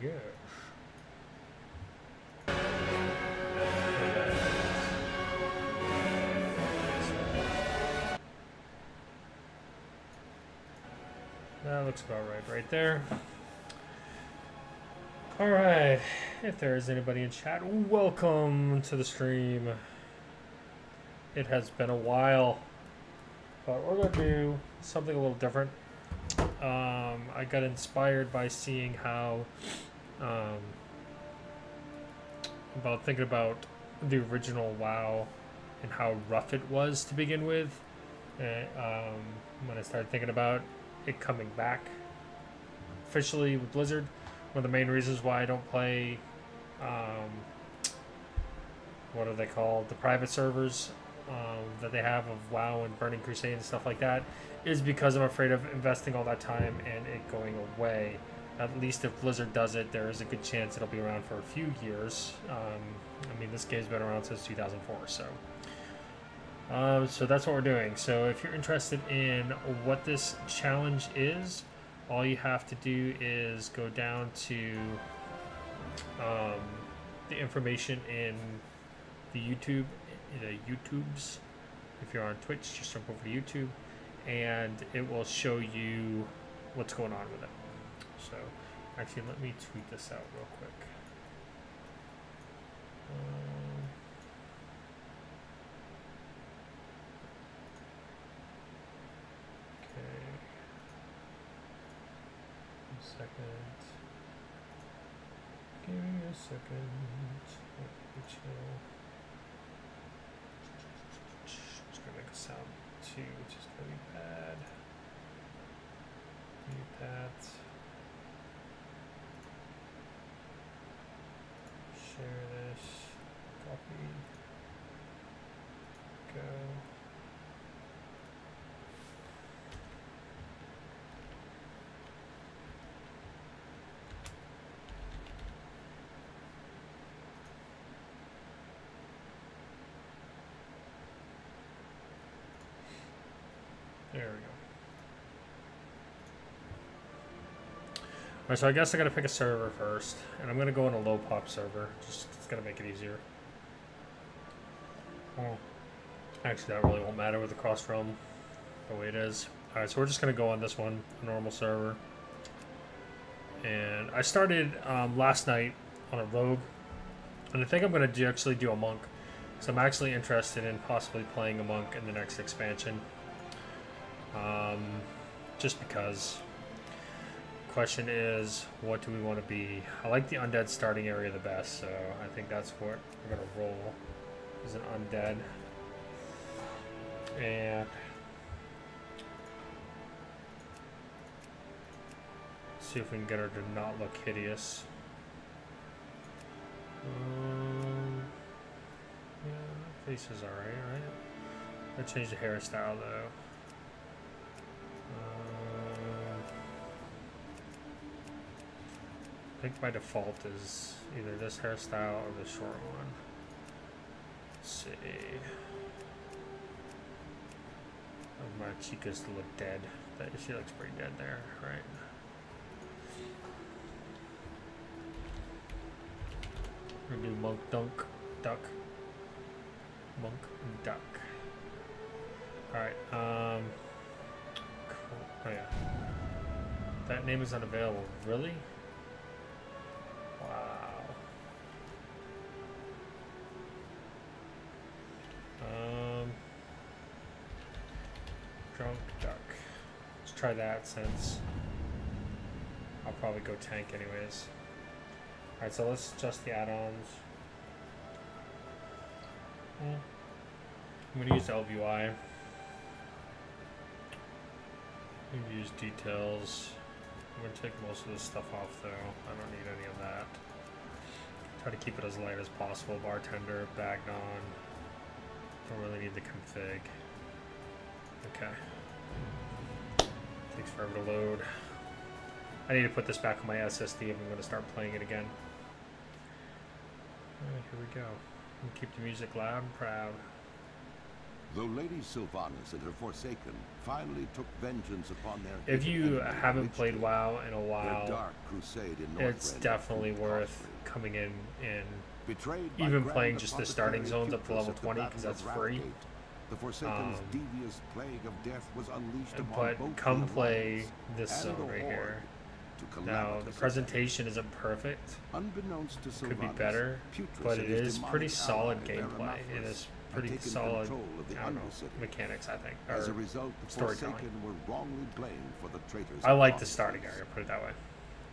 yes. That looks about right there. Alright, if there is anybody in chat, welcome to the stream. It has been a while, but we're going to do something a little different. I got inspired by seeing how, thinking about the original WoW and how rough it was to begin with. And, when I started thinking about it coming back officially with Blizzard, one of the main reasons why I don't play, what are they called? The private servers that they have of WoW and Burning Crusade and stuff like that, is because I'm afraid of investing all that time and it going away. At least if Blizzard does it, there is a good chance it'll be around for a few years. I mean, this game's been around since 2004, so. So that's what we're doing. So if you're interested in what this challenge is, all you have to do is go down to the information in the YouTubes. If you're on Twitch, just jump over to YouTube, and it will show you what's going on with it. So, actually, let me tweet this out real quick. Okay. A second. Give me a second. Just gonna make a sound too, which is gonna be bad. Mute that. Share this. Copy. Go. There we go. Alright, so I guess I gotta pick a server first, and I'm gonna go on a low pop server. Just it's gonna make it easier. Oh, actually, that really won't matter with the cross realm the way it is. Alright, so we're just gonna go on this one, a normal server. And I started last night on a rogue, and I think I'm gonna actually do a monk. So I'm actually interested in possibly playing a monk in the next expansion. Just because. Question is, what do we want to be? I like the undead starting area the best, so I think that's what we're gonna roll as an undead. And see if we can get her to not look hideous. Yeah, face is alright, right? I changed the hairstyle though. I think by default is either this hairstyle or the short one. Let's see. I want my chicas to look dead. She looks pretty dead there, right? We're gonna do monk, duck. Monk and duck. Alright, cool. Oh yeah. That name is unavailable. Really? Wow. Drunk duck. Let's try that since I'll probably go tank anyways. Alright, so let's adjust the add-ons. I'm gonna use LVI. I'm gonna use details. I'm going to take most of this stuff off though. I don't need any of that. Try to keep it as light as possible. Bartender, bagged on. Don't really need the config. Okay. Takes forever to load. I need to put this back on my SSD if I'm going to start playing it again. Alright, here we go. And keep the music loud and proud. Though Lady Sylvanas and her Forsaken finally took vengeance upon their... If you haven't played WoW in a while, dark crusade in it's definitely worth coming in and even playing just the starting zones up to level 20 because that's free. The Forsaken's devious plague of death was unleashed upon but come play this zone right here. Now, the presentation isn't perfect. Unbeknownst to Sylvanas, could be better, but it is pretty solid gameplay. It is pretty solid, I don't know, mechanics, I think, or as a result, the storytelling. Forsaken were wrongly blamed for the traitors. I like the starting area, put it that way.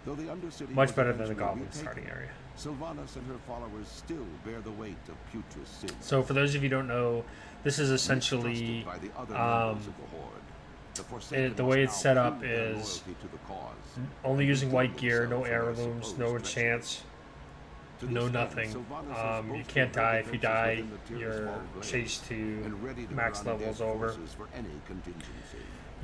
Though the Undercity Much was better than the eventually Goblin retaken, starting area. Sylvanas and her followers still bear the weight of Putra's sins. So for those of you who don't know, this is essentially the way it's set up is only using white gear, no heirlooms, no enchants, no nothing. You can't die. If you die, your chase to max levels over.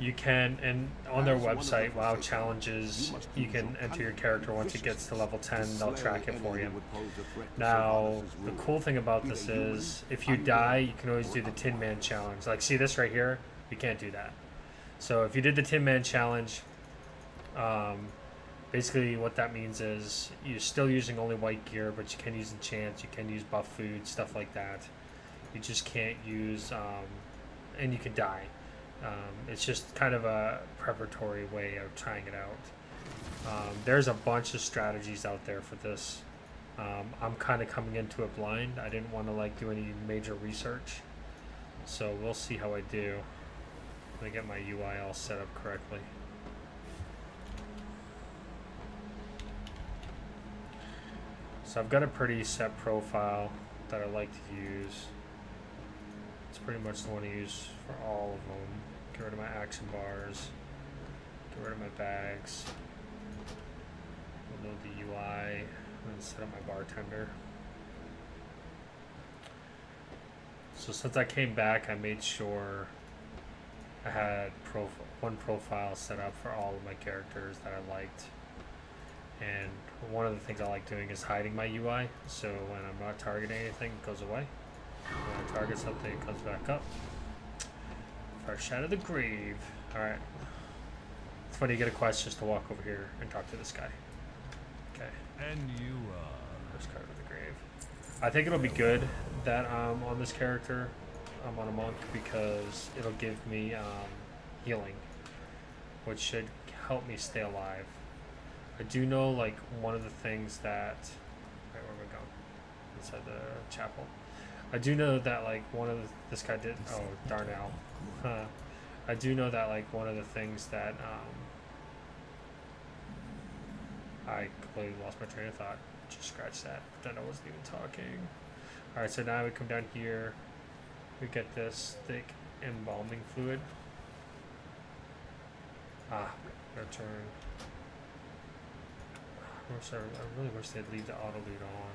You can, and on their website, WoW Challenges, you can enter your character once it gets to level 10, they'll track it for you. Now, the cool thing about this is, if you die, you can always do the Tin Man Challenge. Like, see this right here? You can't do that. So if you did the Tin Man Challenge, basically what that means is you're still using only white gear, but you can use enchants, you can use buff food, stuff like that. You just can't use, and you can die. It's just kind of a preparatory way of trying it out. There's a bunch of strategies out there for this. I'm kind of coming into it blind. I didn't want to like do any major research, so we'll see how I do. Let me get my UI all set up correctly. So I've got a pretty set profile that I like to use. It's pretty much the one I use for all of them. Get rid of my action bars. Get rid of my bags. Load the UI. And set up my bartender. So since I came back, I made sure I had one profile set up for all of my characters that I liked. And one of the things I like doing is hiding my UI. So when I'm not targeting anything, it goes away. When I target something, it comes back up. Fresh out of the grave. Alright. It's funny you get a quest just to walk over here and talk to this guy. Okay. And you, First card of the grave. I think it'll be good that on this character, I'm on a monk, because it'll give me healing, which should help me stay alive. I do know, like, one of the things that... Wait, where are we going? Inside the chapel. I do know that, like, this guy did... Oh, Darnell. I do know that, like, one of the things that, I completely lost my train of thought. Just scratch that. Pretend I wasn't even talking. Alright, so now we come down here. We get this thick embalming fluid. Return. I really wish they'd leave the auto loot on.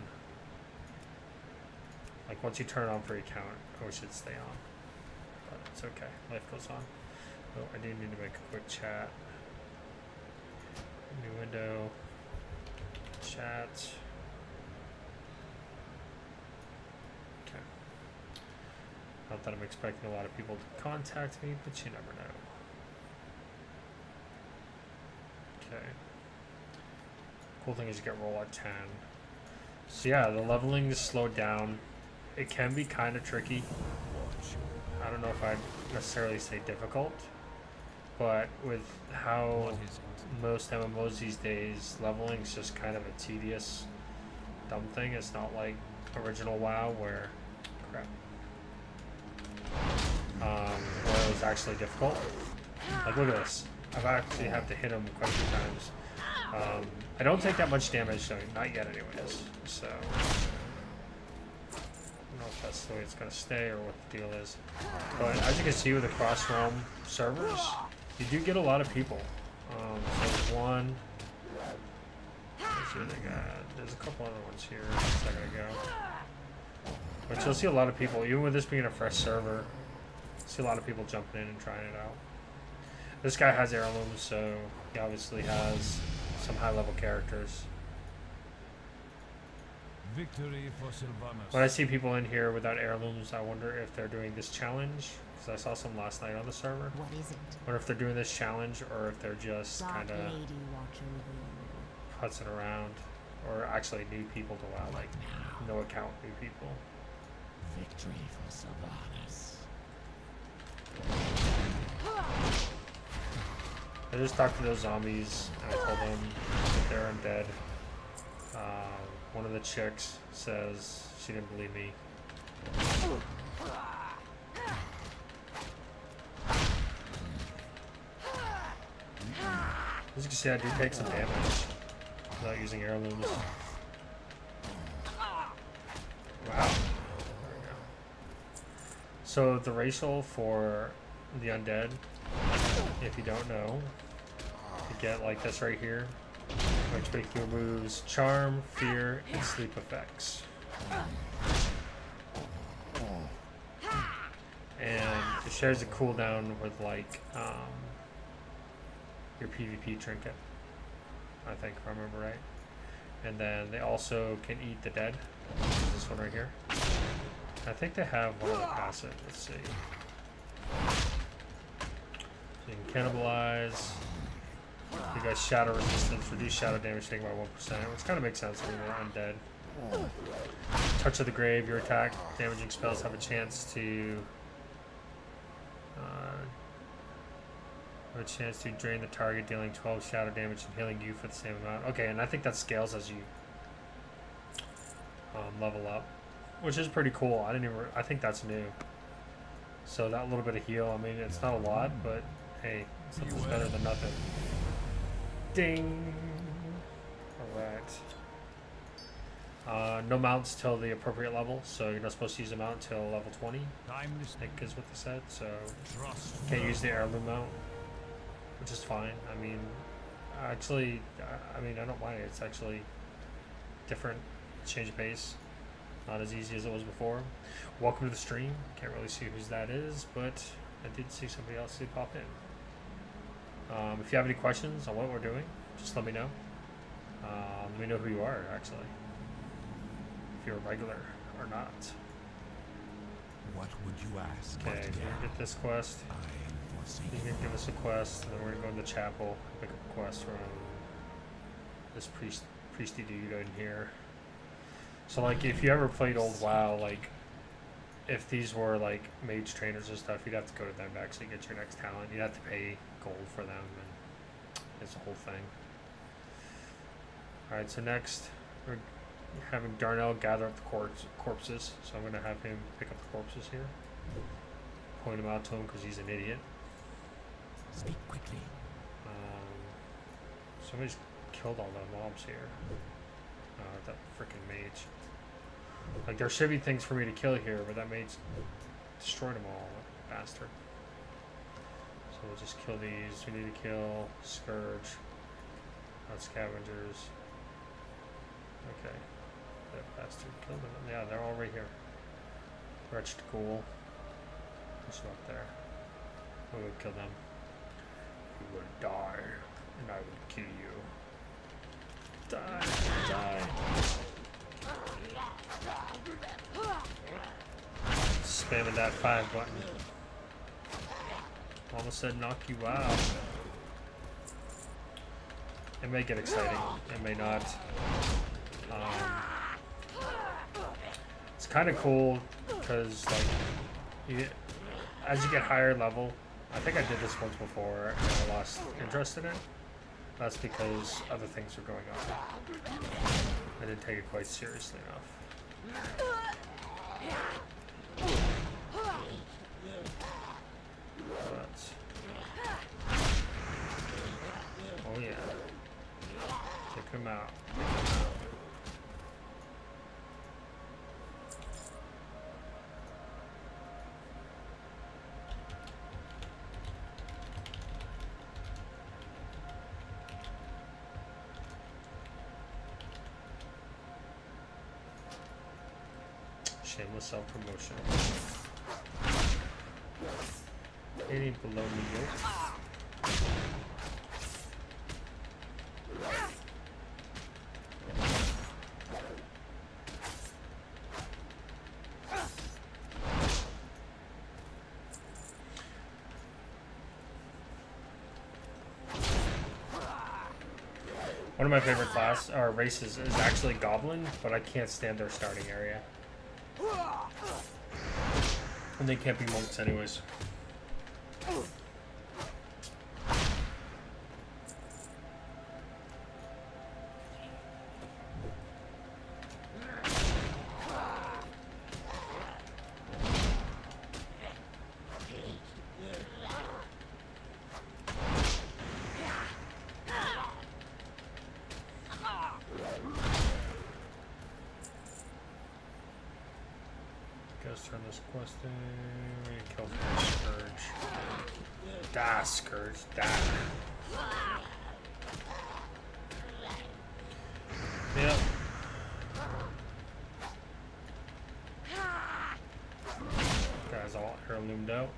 Like, once you turn it on for your account, I wish it'd stay on. But it's okay. Life goes on. Oh, I do need to make a quick chat. New window. Chat. Okay. Not that I'm expecting a lot of people to contact me, but you never know. Okay. Cool thing is you get roll at 10. So yeah, the leveling is slowed down. It can be kind of tricky. I don't know if I'd necessarily say difficult, but with how most MMOs these days, leveling is just kind of a tedious, dumb thing. It's not like original WoW where, where it was actually difficult. Like, look at this. I've actually had to hit him quite a few times. I don't take that much damage, though, not yet anyways, so I don't know if that's the way it's going to stay or what the deal is. But as you can see with the cross-realm servers, you do get a lot of people. So one, there's a couple other ones here a second ago. But you'll see a lot of people, even with this being a fresh server, see a lot of people jumping in and trying it out. This guy has heirlooms, so he obviously has some high-level characters. Victory for Sylvanus. When I see people in here without heirlooms, I wonder if they're doing this challenge. Because I saw some last night on the server. What is it? I wonder if they're doing this challenge or if they're just kind of putzing around. Or actually new people to WoW, like no account new people. Victory for Sylvanus. I just talked to those zombies and I told them that they're undead. One of the chicks says she didn't believe me. As you can see, I do take some damage without using heirlooms. Wow. There we go. So the racial for the undead, if you don't know, you get like this right here, which basically removes charm, fear, and sleep effects. And it shares a cooldown with like your PvP trinket, I think, if I remember right. And then they also can eat the dead. This one right here. I think they have one of the passive. Let's see. So you can cannibalize. You guys shadow resistance, reduce shadow damage taken by 1%, which kind of makes sense when we're undead. Touch of the Grave, your attack damaging spells have a chance to drain the target, dealing 12 shadow damage and healing you for the same amount. Okay, and I think that scales as you level up, which is pretty cool. I think that's new. So that little bit of heal, I mean, it's not a lot, but hey, something's better than nothing. Ding! Alright. No mounts till the appropriate level, so you're not supposed to use a mount till level 20, I think is what they said, so can't use the heirloom mount, which is fine. I mean, actually, I don't mind it. It's actually different, change of pace, not as easy as it was before. Welcome to the stream. Can't really see whose that is, but I did see somebody else who pop in. If you have any questions on what we're doing, just let me know. Let me know who you are, actually. If you're a regular or not. What would you ask? Okay, we're gonna get this quest. He's gonna give us a quest, and then we're gonna go in the chapel, pick up a quest from this priesty dude in here. So, like, if you ever played old WoW, like, if these were like mage trainers and stuff, you'd have to go to them to actually get your next talent. You'd have to pay gold for them, and it's a whole thing. Alright, so next we're having Darnell gather up the corpses. So I'm going to have him pick up the corpses here. Point them out to him because he's an idiot. Speak quickly. Somebody's killed all the mobs here. That freaking mage. Like, there should be things for me to kill here, but that mage destroyed them all, bastard. So we'll just kill these. We need to kill Scourge, not scavengers. Okay, that bastard killed them. Yeah, they're all right here. Wretched Ghoul. Push them up there. We would kill them. You would die, and I would kill you. Die, die. Spamming that 5 button. Almost said knock you out. It may get exciting. It may not. It's kind of cool because, like, as you get higher level, I think I did this once before and I lost interest in it. That's because other things were going on. I didn't take it quite seriously enough. But, oh yeah. Take him out. Shameless self-promotion. Any below mediocre. One of my favorite class or races is actually Goblin, but I can't stand their starting area. And they can't be monks anyways. Turn this quest in. We can kill the Scourge. Da, Scourge, da. Yep. Guys all heirloomed out.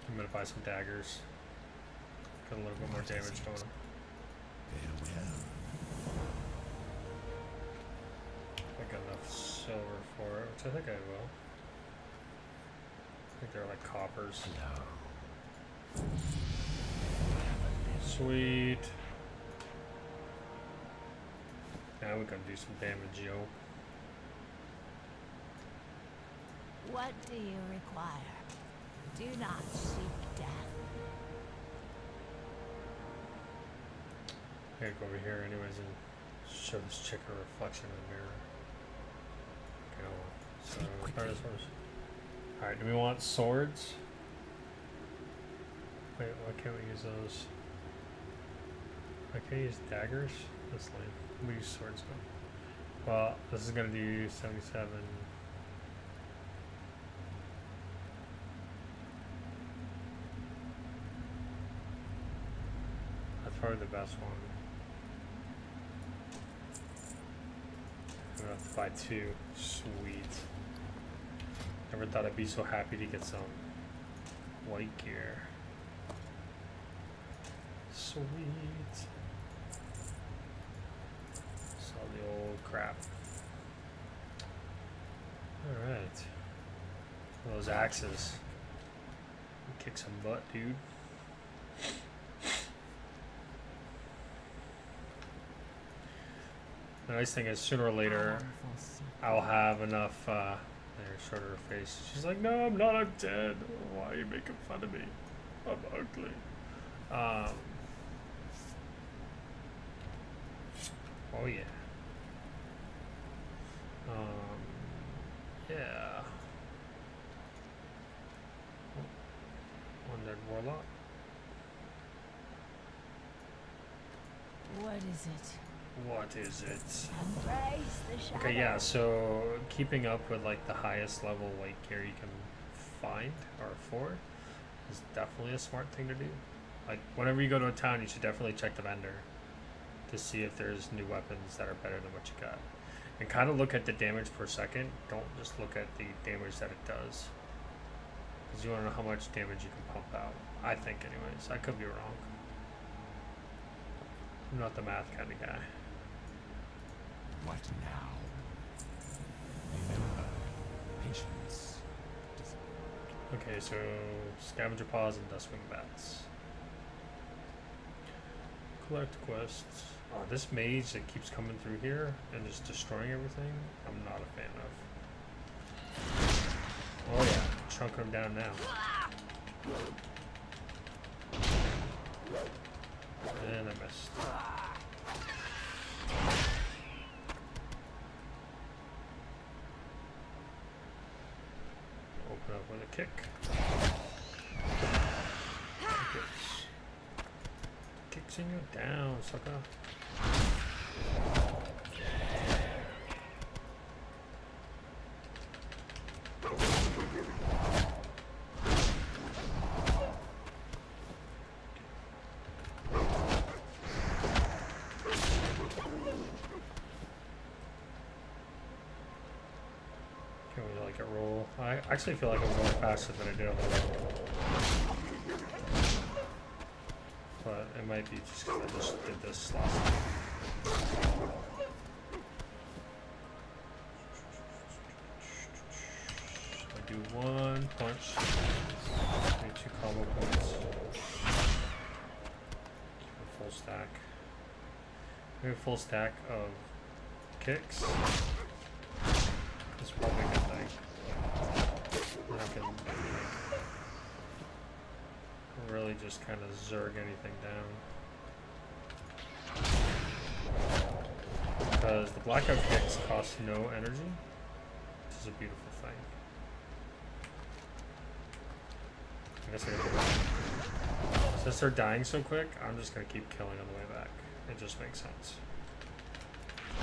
I'm gonna buy some daggers. Got a little bit more damage going on. Farewell. I got enough silver for it, which I think I will. I think they're like coppers. Hello. Sweet. Now we can do some damage, yo. What do you require? Do not seek death. I gotta go over here anyways and show this chick a reflection in the mirror. Okay, so fire this horse. Alright, do we want swords? Wait, why can't we use those? I can't use daggers? That's lame. We use swords though. Well, this is gonna do 77. That's probably the best one. I'm gonna have to buy two. Sweet. Never thought I'd be so happy to get some white gear. Sweet. Sell the old crap. Alright. Those axes. Kick some butt, dude. The nice thing is, sooner or later, I'll have enough, there, showed her face. She's like, no, I'm not, I'm dead. Why are you making fun of me? I'm ugly. Oh yeah. Yeah. Undead Warlock. What is it? What is it? Embrace the shadow. Okay, yeah, so keeping up with like the highest level white gear you can find or afford is definitely a smart thing to do. Like whenever you go to a town, you should definitely check the vendor to see if there's new weapons that are better than what you got. And kind of look at the damage per second. Don't just look at the damage that it does. Because you want to know how much damage you can pump out. I think anyways. I could be wrong. I'm not the math kind of guy. What now? Remember, patience. Okay, so scavenger paws and dustwing bats. Collect quests. Oh, this mage that keeps coming through here and just destroying everything, I'm not a fan of. Oh yeah, chunking them down now. And I missed. Open up with a kick. Kicks in you down, sucker. Can we like a roll? I actually feel like I'm going faster than I did on the roll. but it might be just because I just did this last time. I do one punch, maybe 2 combo points, keep a full stack. Maybe a full stack of kicks. That's probably a good thing. And I can really just kind of zerg anything down. Because the blackout kicks cost no energy, which is a beautiful thing. I guess I gotta do that. Since they're dying so quick, I'm just gonna keep killing on the way back. It just makes sense.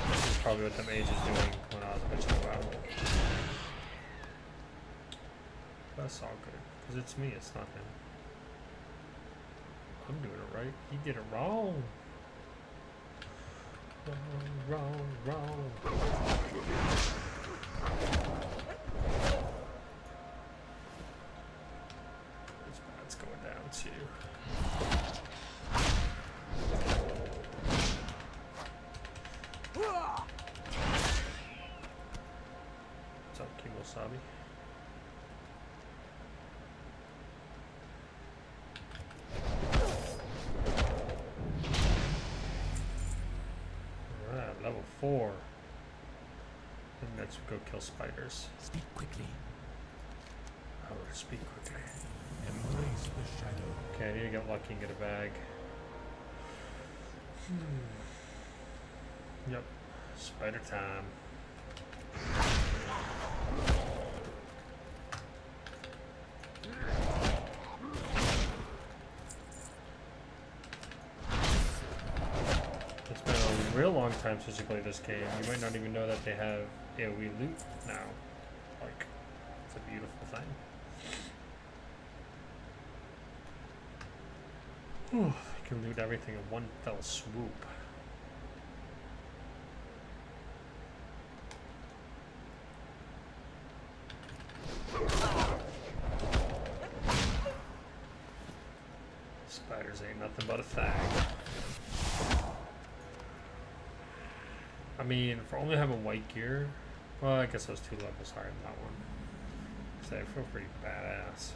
This is probably what the mage is doing when I was bitching about it. That's all good, because it's me, it's not him. I'm doing it right. He did it wrong. Wrong. This bat's going down too. What's up, Kimosabi? Level 4. And next we go kill spiders. Speak quickly. Oh, speak quickly. Embrace the shadow. Okay, I need to get lucky and get a bag. Yep. Spider time. It's been a real long time since you played this game. You might not even know that they have AoE loot now. Like, it's a beautiful thing. Whew, you can loot everything in one fell swoop. Spiders ain't nothing but a fag. I mean, for only having white gear, well, I guess I was 2 levels higher than that one. So I feel pretty badass.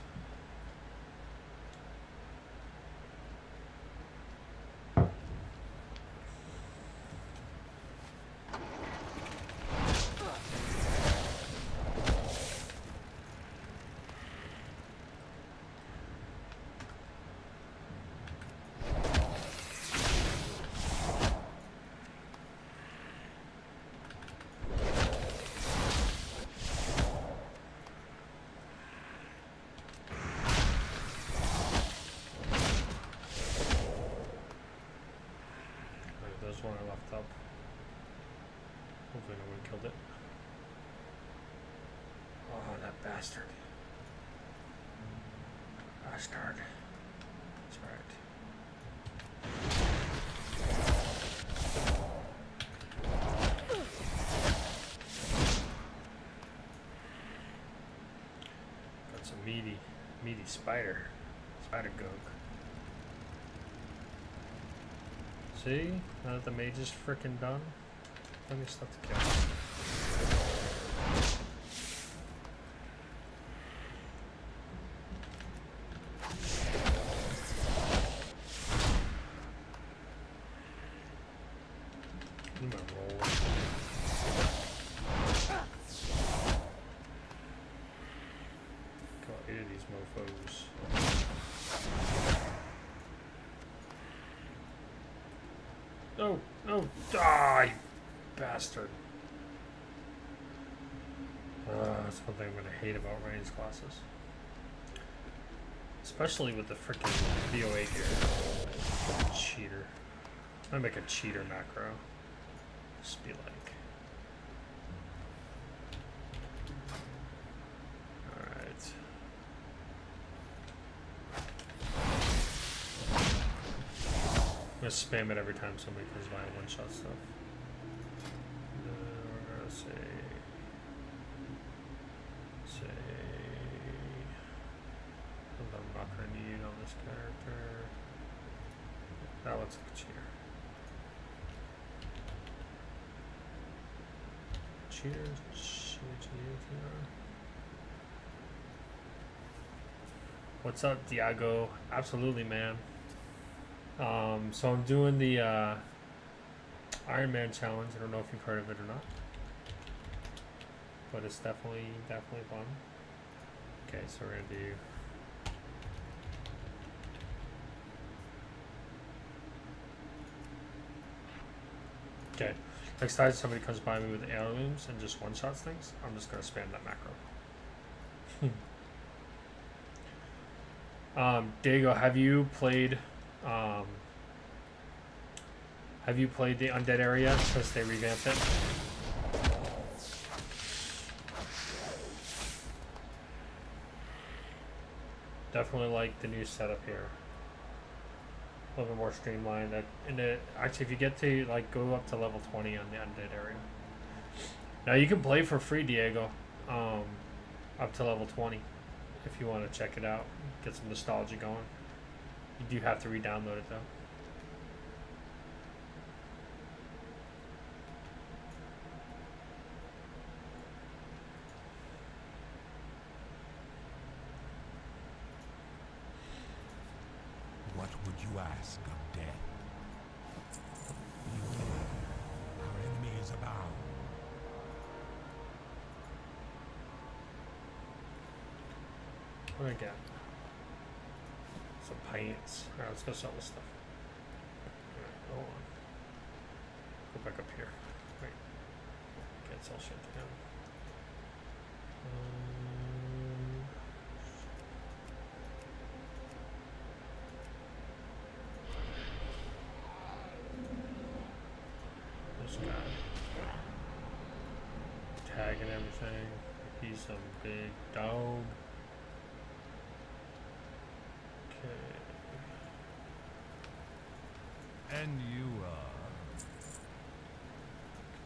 One I left up. Hopefully no one killed it. Oh, that bastard. Bastard. That's right. Got some meaty spider. Spider gook. See? Now that the mage is frickin' done, plenty of stuff to kill. I'm gonna roll. Got 8 of these mofos. No, no, die, bastard. That's one thing I'm gonna hate about ranged classes. Especially with the freaking VOA gear. Cheater. I'm gonna make a cheater macro. Just be like. Alright. I'm gonna spam it every time somebody comes by and one-shot stuff. We're gonna say something I'm not gonna need on this character. That one's like a cheater. Cheaters. What's up, Diago? Absolutely, man. So I'm doing the IronMan challenge. I don't know if you've heard of it or not, but it's definitely fun. Okay, so we're gonna do. Okay, next time somebody comes by me with heirlooms and just one-shots things, I'm just gonna spam that macro. Diego, have you played the undead area since they revamped it? Definitely like the new setup here. A little bit more streamlined. Actually, if you get to like go up to level 20 on the undead area. Now you can play for free, Diego, up to level 20 if you want to check it out, get some nostalgia going. You do have to re-download it though. What would you ask of death? Beware, our enemy is abound. What do I get? Some paints. Alright, let's go sell this stuff. Alright, hold on. Go back up here. Wait. Can't sell shit to him. This guy. Tagging everything. He's some big dog. And you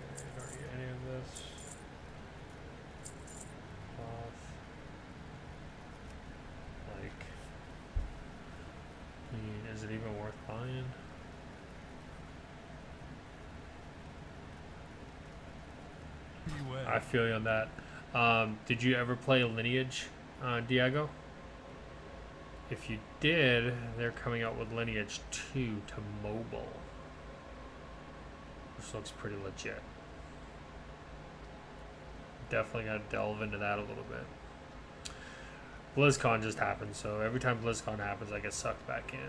Okay, don't get any of this. Cloth. Like, is it even worth buying? beware. I feel you on that. Did you ever play Lineage, Diego? If you did, they're coming out with Lineage 2 to mobile. This looks pretty legit. Definitely got to delve into that a little bit. BlizzCon just happened, so every time BlizzCon happens, I get sucked back in.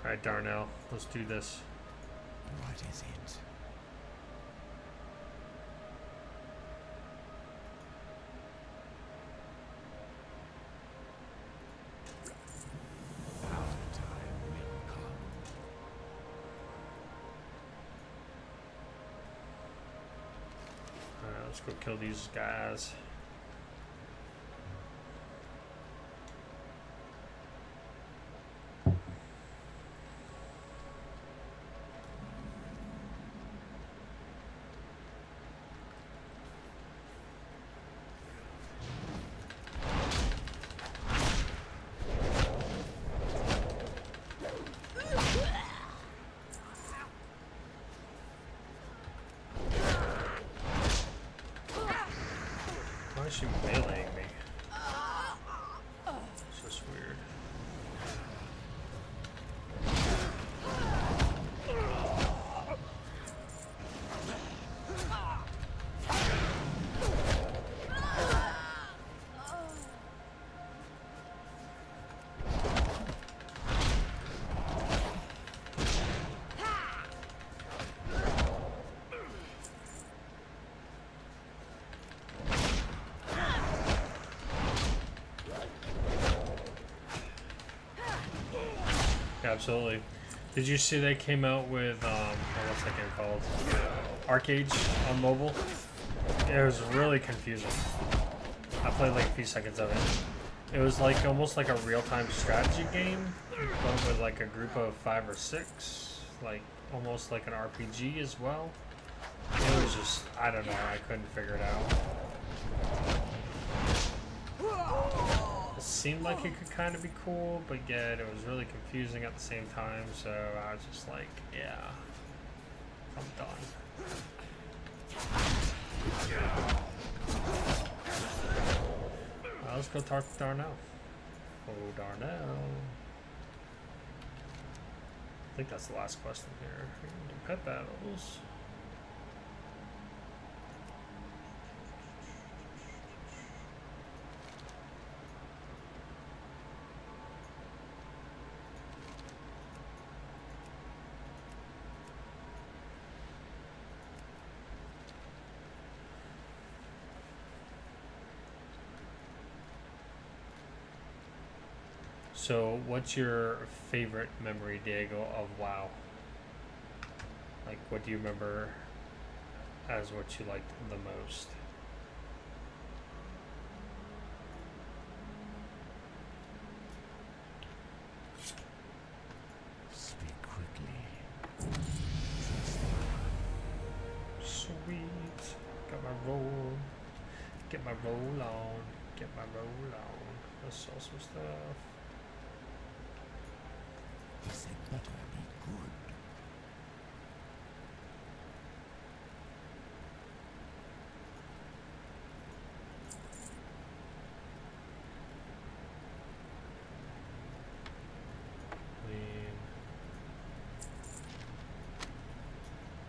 Alright, Darnell, let's do this. What is it? Our time will come. Alright, let's go kill these guys. Why is she meleeing me? It's just weird. Absolutely. Did you see they came out with what's that game called? Arcade on mobile? It was really confusing. I played like a few seconds of it. It was like almost like a real-time strategy game, but with like a group of 5 or 6, like almost like an RPG as well. It was was just, I don't know, I couldn't figure it out. It seemed like it could kind of be cool, but yet it was really confusing at the same time, so I was just like, yeah, I'm done. Let's go talk to Darnell. Oh, Darnell. I think that's the last question here. We can do pet battles. So, what's your favorite memory, Diego, of WoW? Like, what do you remember as what you liked the most? Speak quickly. Sweet. Got my roll. Get my roll on. Get my roll on. Let's sell some stuff. This had better be good.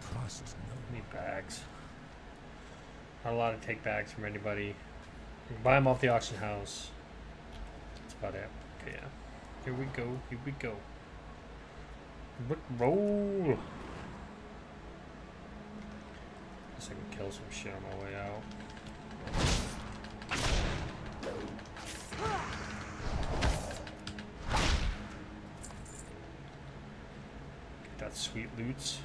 Trust no Need bags. Not allowed to take bags from anybody. You can buy them off the auction house. That's about it. Okay, yeah. Here we go. Here we go. Rick roll. Guess I can kill some shit on my way out. Get that sweet loots.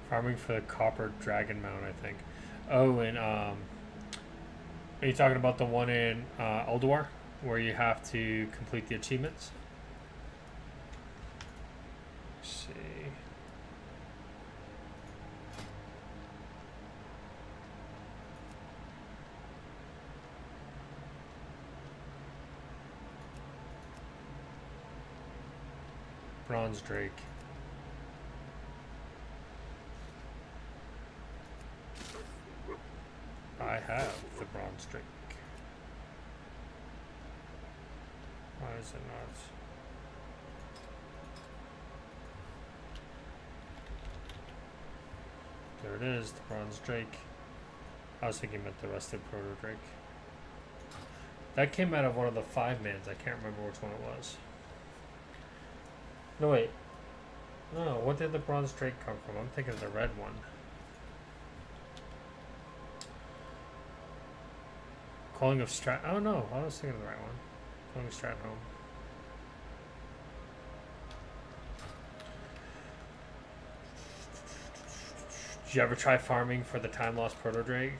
Farming for the copper dragon mount, I think. Oh, and are you talking about the one in Ulduar where you have to complete the achievements? Let's see. Bronze Drake. I have the bronze drake. Why is it not? There it is, the bronze drake. I was thinking about the rusted proto drake. That came out of one of the 5-mans. I can't remember which one it was. No, wait. No, what did the bronze drake come from? I'm thinking of the red one. Calling of Strat. Oh no, I was thinking of the right one. Calling of Stratholme. Did you ever try farming for the time lost proto drake?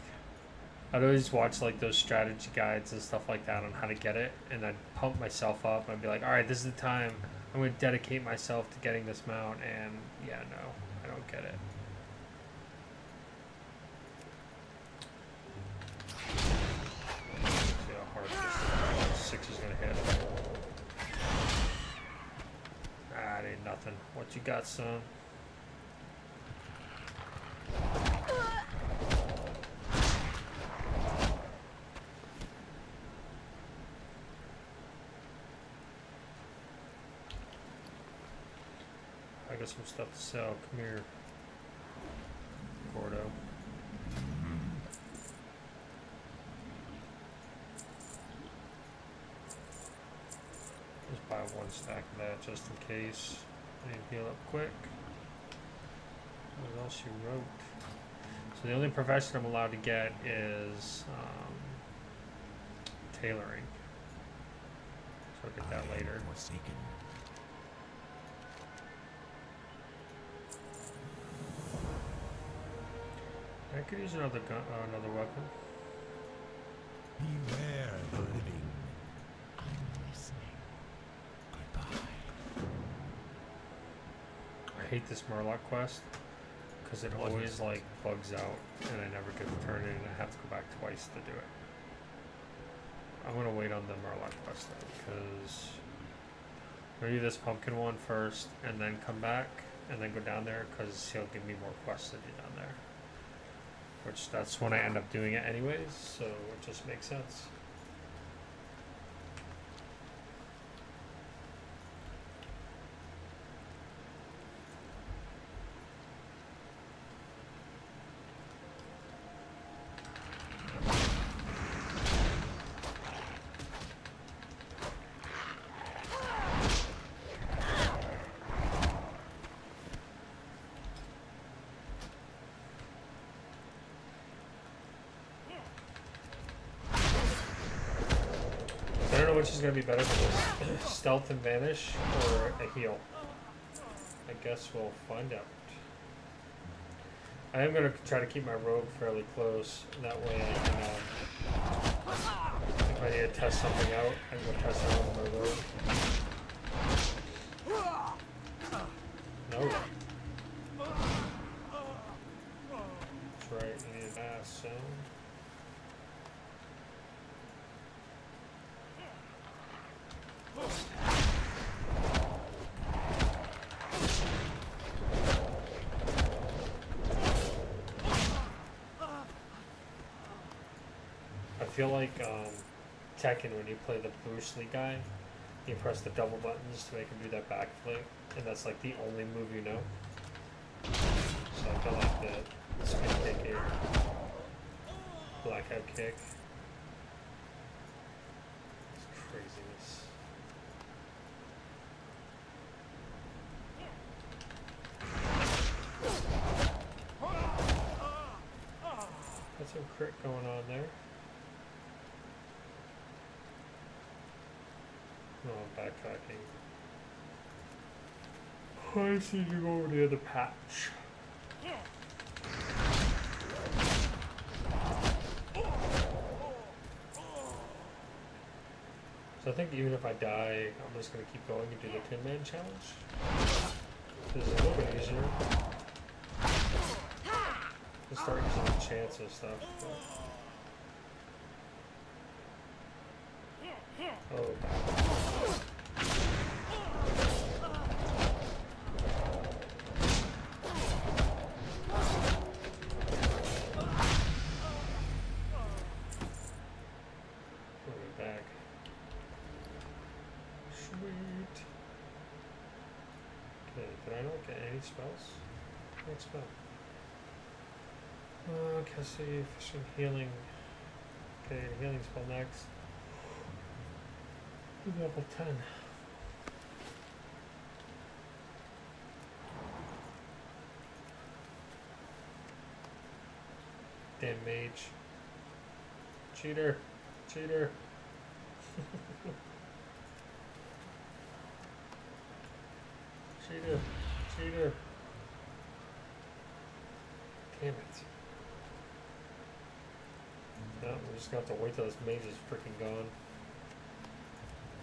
I'd always watch like those strategy guides and stuff like that on how to get it, and I'd pump myself up. I'd be like, all right, this is the time. I'm going to dedicate myself to getting this mount, and yeah, no, I don't get it. See how hard this 6 is going to hit. Ah, it ain't nothing. What you got, son? I got some stuff to sell. Come here, Gordo. Just buy 1 stack of that just in case. I need to heal up quick. What else you wrote? So the only profession I'm allowed to get is tailoring. So I'll get that later. Forsaken. I could use another gun, another weapon. Beware the living. I'm listening. Goodbye. I hate this Murloc quest because it always like bugs out and I never get to turn it and I have to go back twice to do it. I'm gonna wait on the Murloc quest though, because I'm gonna do this pumpkin one first and then come back and then go down there because he'll give me more quests to do down there. Which that's when I end up doing it anyways, so it just makes sense. I don't know which is going to be better for this, stealth and vanish or a heal. I guess we'll find out. I am going to try to keep my rogue fairly close, that way I can, if I need to test something out, I can go test it out with my rogue. No. That's right, you need an ass, so... I feel like Tekken, when you play the Bruce Lee guy, you press the double buttons to make him do that backflip, and that's like the only move you know. So I feel like the spin kick here, blackout kick. It's craziness. Got some crit going on there. No, I'm backtracking. I just need to go over to the other patch. So I think even if I die, I'm just going to keep going and do the Tin Man challenge. This is a little bit easier. Just start using the chance and stuff. Oh. Bag. Sweet. Okay, did I not get any spells? What spell? Cassie, fishing, healing. Okay, healing spell next. Level 10. Damn mage. Cheater. Cheater. Cheater. Cheater. Damn it. No, we just got to wait till this mage is freaking gone.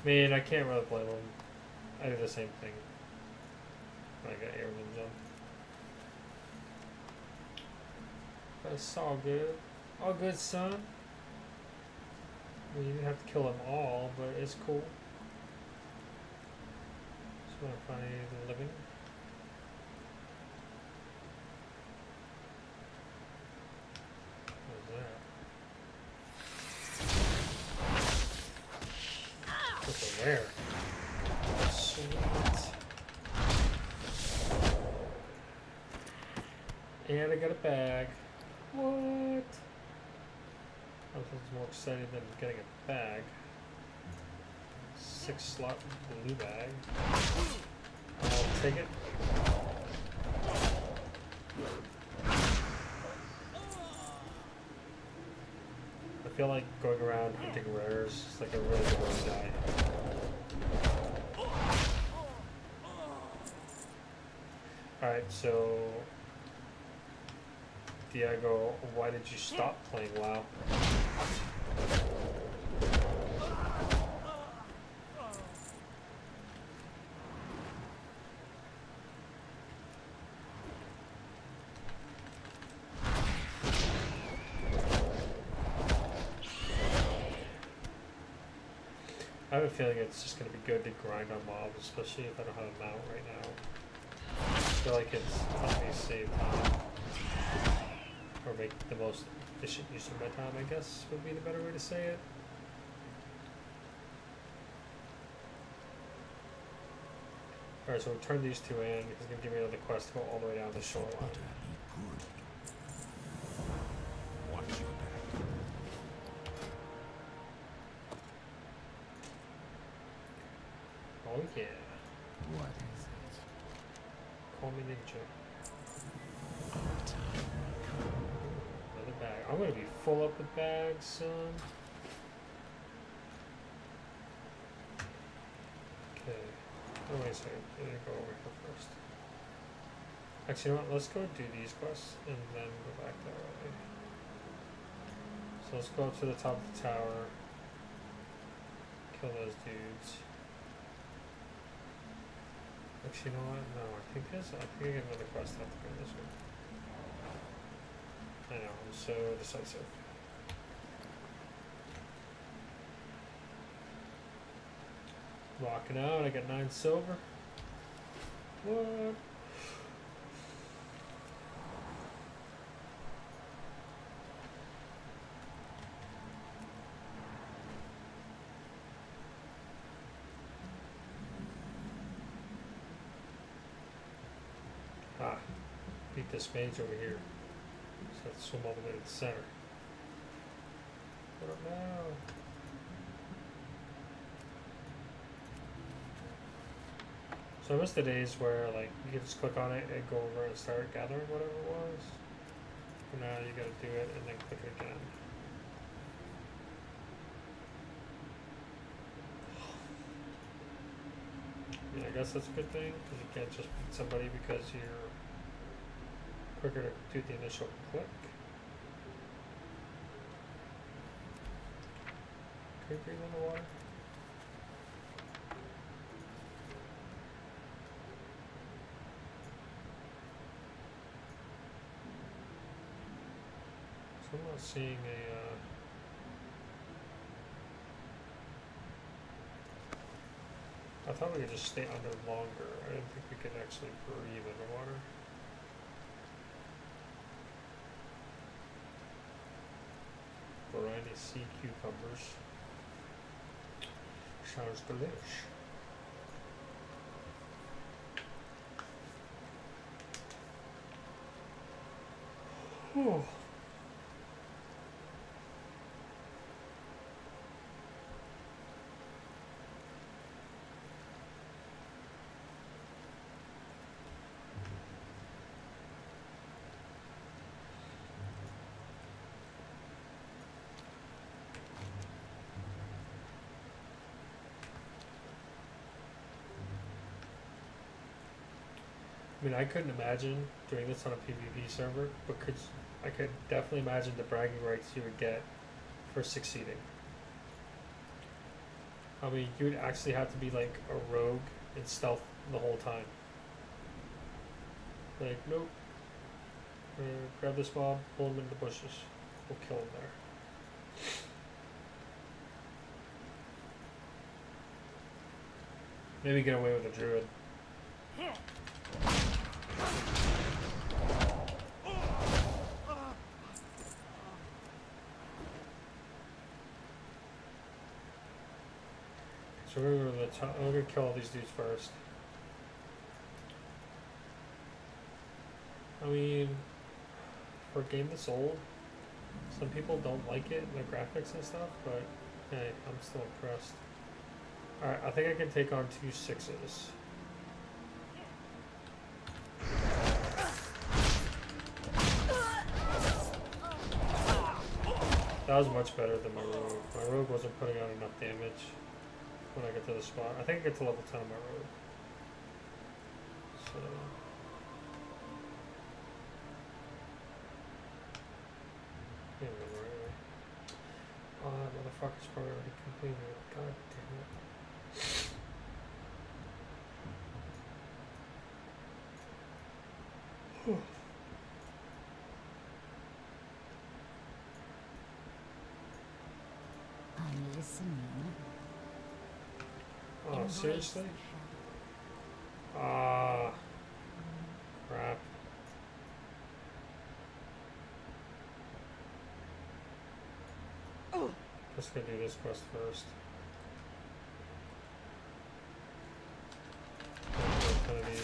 I mean, I can't really blame him. I do the same thing. I got airman jump. But it's all good. All good, son. I mean, you didn't have to kill them all, but it's cool. Just want to find anything living. What is that? What's a rare? Sweet. And I got a bag. What? Nothing's more exciting than getting a bag. 6-slot blue bag. I'll take it. I feel like going around hunting rares is like a really good way to die. Alright, so Diego, why did you stop playing WoW? I have a feeling it's just going to be good to grind on mobs, especially if I don't have a mount right now. I feel like it's helping me save time. Or make the most efficient use of my time, I guess, would be the better way to say it. Alright, so we'll turn these two in, because it's going to give me another quest to go all the way down the shoreline. Better be good. Watch your back. Oh yeah. What is it? Call me ninja. Our time. Another bag. I'm going to be full up with bags soon. Okay. Oh, wait a second. I'm going to go over here first. Actually, you know what? Let's go do these quests and then go back that way. So let's go up to the top of the tower. Kill those dudes. Actually, you know what? No, I think I get another quest. I have to go this way. I know, I'm so decisive. Rocking out, I got 9 silver. What? Ah, beat this mage over here. So I have to swim all the way to the center. What up now? So I miss the days where like you could just click on it and go over and start gathering whatever it was. But now you gotta do it and then click it again. Yeah, I guess that's a good thing, because you can't just beat somebody because you're quicker to do the initial click. Can you breathe in the water? So I'm not seeing a I thought we could just stay under longer. I didn't think we could actually breathe in the water. Briny sea cucumbers. Sounds delish. Whew. I mean, I couldn't imagine doing this on a PvP server, but I could definitely imagine the bragging rights you would get for succeeding. I mean, you would actually have to be like a rogue and stealth the whole time. Like, nope. Grab this mob, pull him into the bushes. We'll kill him there. Maybe get away with a druid. So we're gonna go to the top. I'm gonna kill all these dudes first. I mean, for a game that's old, some people don't like it, the graphics and stuff, but hey, I'm still impressed. Alright, I think I can take on 2 6s. That was much better than my rogue. My rogue wasn't putting out enough damage when I get to the spot. I think I get to level 10 on my rogue. So... yeah, right away. Oh, that motherfucker's probably already completed it. God damn it. Whew. I'm listening. Oh, Embrace seriously? the Ah, crap. Just gonna do this quest first. One of these.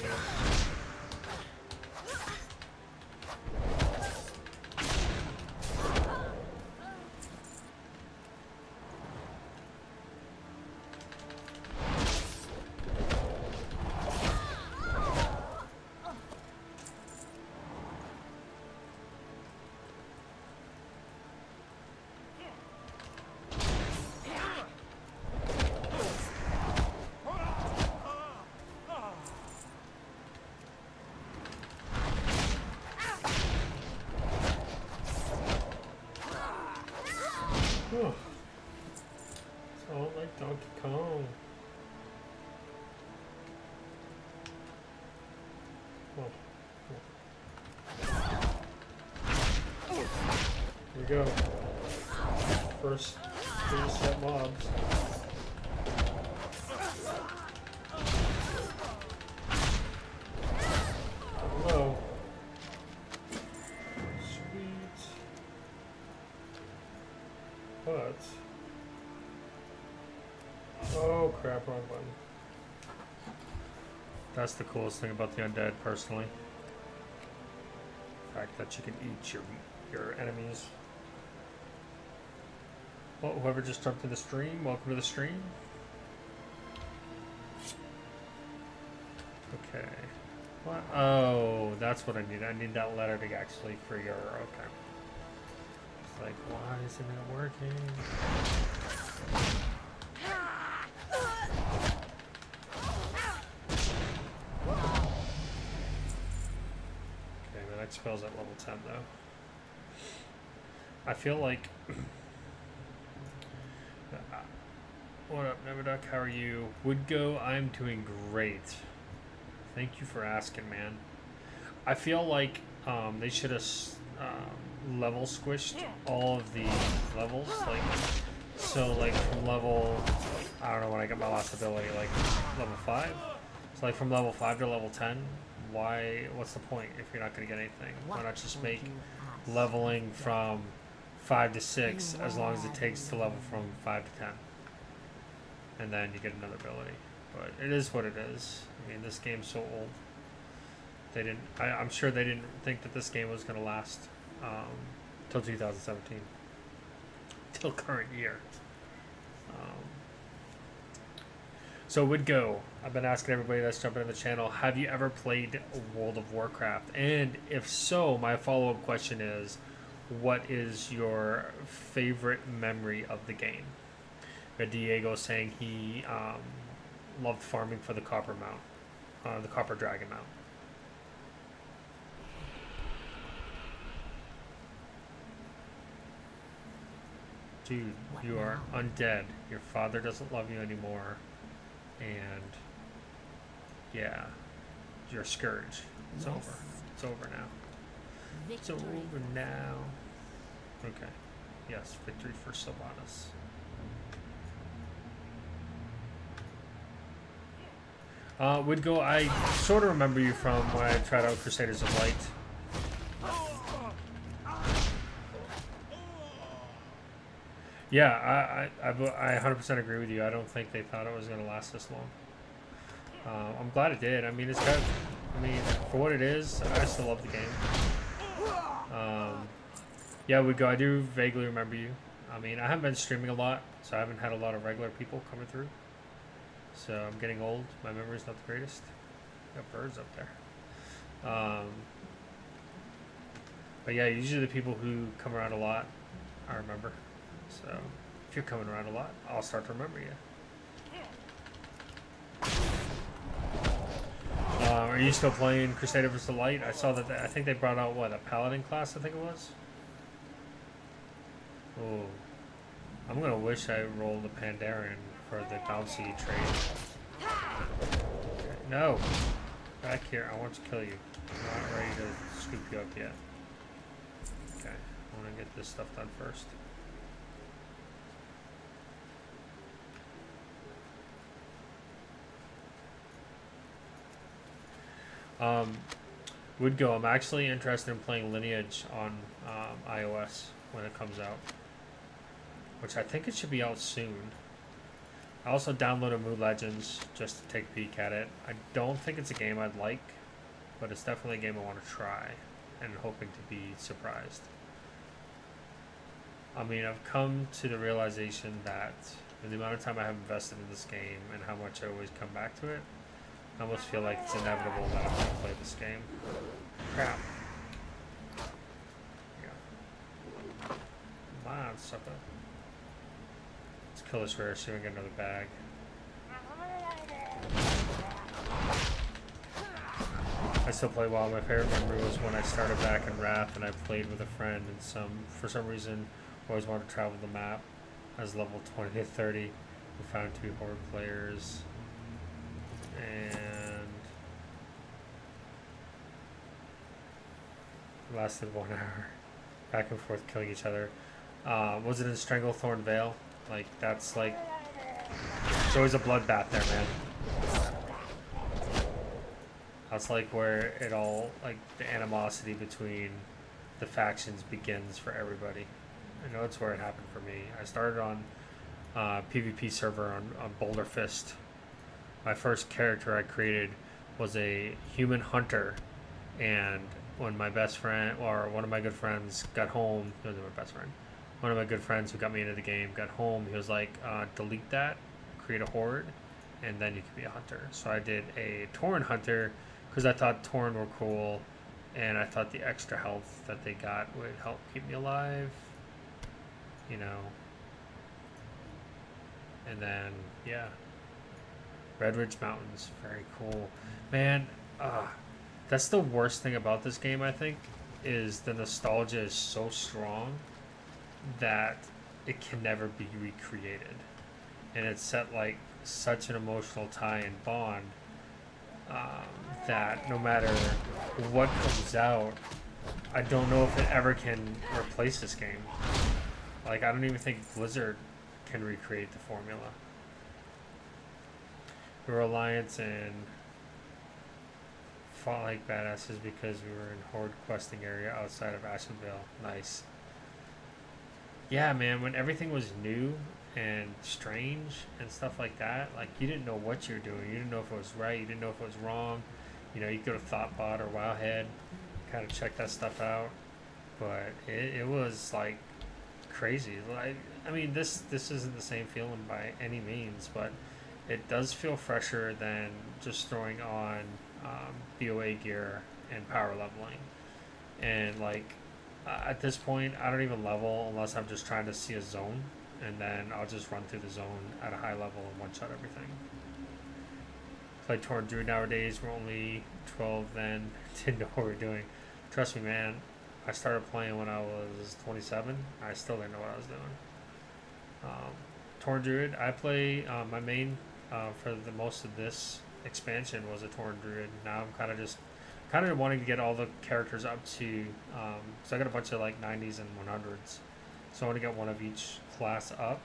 Oh. It's all like Donkey Kong. Oh. Here we go. First 3 set mobs. Hello. Sweet. But. Oh crap, wrong button. That's the coolest thing about the undead, personally. The fact that you can eat your enemies. Well, whoever just jumped in the stream, welcome to the stream. Okay. What? Oh, that's what I need. I need that letter to actually free her. Okay. It's like, why isn't it working? Okay, my next spell's at level 10 though. I feel like... What up, Neverduck? How are you? Woodgo, I'm doing great. Thank you for asking, man. I feel like they should have level squished all of the levels. Like, so like from level, I don't know when I got my last ability, like level 5. So like from level 5 to level 10, what's the point if you're not going to get anything? Why not just make leveling from 5 to 6 as long as it takes to level from 5 to 10? And then you get another ability. But it is what it is. I mean, this game's so old. They didn't. I'm sure they didn't think that this game was going to last till 2017, till current year. So Woodgo, I've been asking everybody that's jumping in the channel, have you ever played World of Warcraft? And if so, my follow-up question is, what is your favorite memory of the game? Diego saying he loved farming for the copper mount, the copper dragon mount. Dude, you are undead. Your father doesn't love you anymore. And yeah, you're a scourge. It's over. It's over now. It's over now. Okay. Yes, victory for Sylvanas. Woodgo, I sort of remember you from when I tried out Crusaders of Light. Yeah, I 100% agree with you. I don't think they thought it was going to last this long. I'm glad it did. I mean, it's got, I mean, for what it is, I still love the game. Yeah, Woodgo, I do vaguely remember you. I mean, I haven't been streaming a lot, so I haven't had a lot of regular people coming through. So I'm getting old. My memory's not the greatest. Got birds up there. But yeah, usually the people who come around a lot, I remember. So if you're coming around a lot, I'll start to remember you. Are you still playing Crusader vs. the Light? I saw that. I think they brought out what, a Paladin class? I think it was. Oh, I'm gonna wish I rolled a Pandaren for the bouncy trade. Okay, no, back here. I want to kill you. I'm not ready to scoop you up yet. Okay, I want to get this stuff done first. Would go. I'm actually interested in playing Lineage on iOS when it comes out, which I think it should be out soon. I also downloaded Mood Legends just to take a peek at it. I don't think it's a game I'd like, but it's definitely a game I want to try and hoping to be surprised. I mean, I've come to the realization that the amount of time I have invested in this game and how much I always come back to it, I almost feel like it's inevitable that I'm going to play this game. Crap. Yeah. Come on, sucker. Let's kill this rare so we can get another bag. I still play WoW. My favorite memory was when I started back in Wrath and I played with a friend and for some reason always wanted to travel the map. I was level 20 to 30. We found 2 horde players and lasted 1 hour. Back and forth killing each other. Was it in Stranglethorn Vale? Like, that's like, it's always a bloodbath there, man. That's like where it all, like, the animosity between the factions begins for everybody. I know it's where it happened for me. I started on PvP server on Boulder Fist. My first character I created was a human hunter, and when my best friend, or one of my good friends, got home, he wasn't my best friend, one of my good friends who got me into the game got home, he was like, delete that, create a horde, and then you can be a hunter. So I did a Tauren hunter because I thought Tauren were cool, and I thought the extra health that they got would help keep me alive, you know. And then, yeah, Red Ridge Mountains, very cool. Man, that's the worst thing about this game, I think, is the nostalgia is so strong that it can never be recreated. And it's set like such an emotional tie and bond that no matter what comes out, I don't know if it ever can replace this game. Like, I don't even think Blizzard can recreate the formula. We were Alliance and fought like badasses because we were in horde questing area outside of Ashenvale. Nice. Yeah, man, when everything was new and strange and stuff like that, like, you didn't know what you were doing. You didn't know if it was right. You didn't know if it was wrong. You know, you could go to Thoughtbot or Wowhead, kind of check that stuff out. But it was like crazy. Like, I mean, this isn't the same feeling by any means, but it does feel fresher than just throwing on BOA gear and power leveling. And like, at this point, I don't even level unless I'm just trying to see a zone, and then I'll just run through the zone at a high level and one-shot everything. Play Tauren Druid nowadays, we're only 12 then, didn't know what we were doing. Trust me, man, I started playing when I was 27, I still didn't know what I was doing. Tauren Druid, I play, my main for the most of this expansion was a Tauren Druid. Now I'm kind of wanting to get all the characters up to, so I got a bunch of like 90s and 100s. So I want to get one of each class up.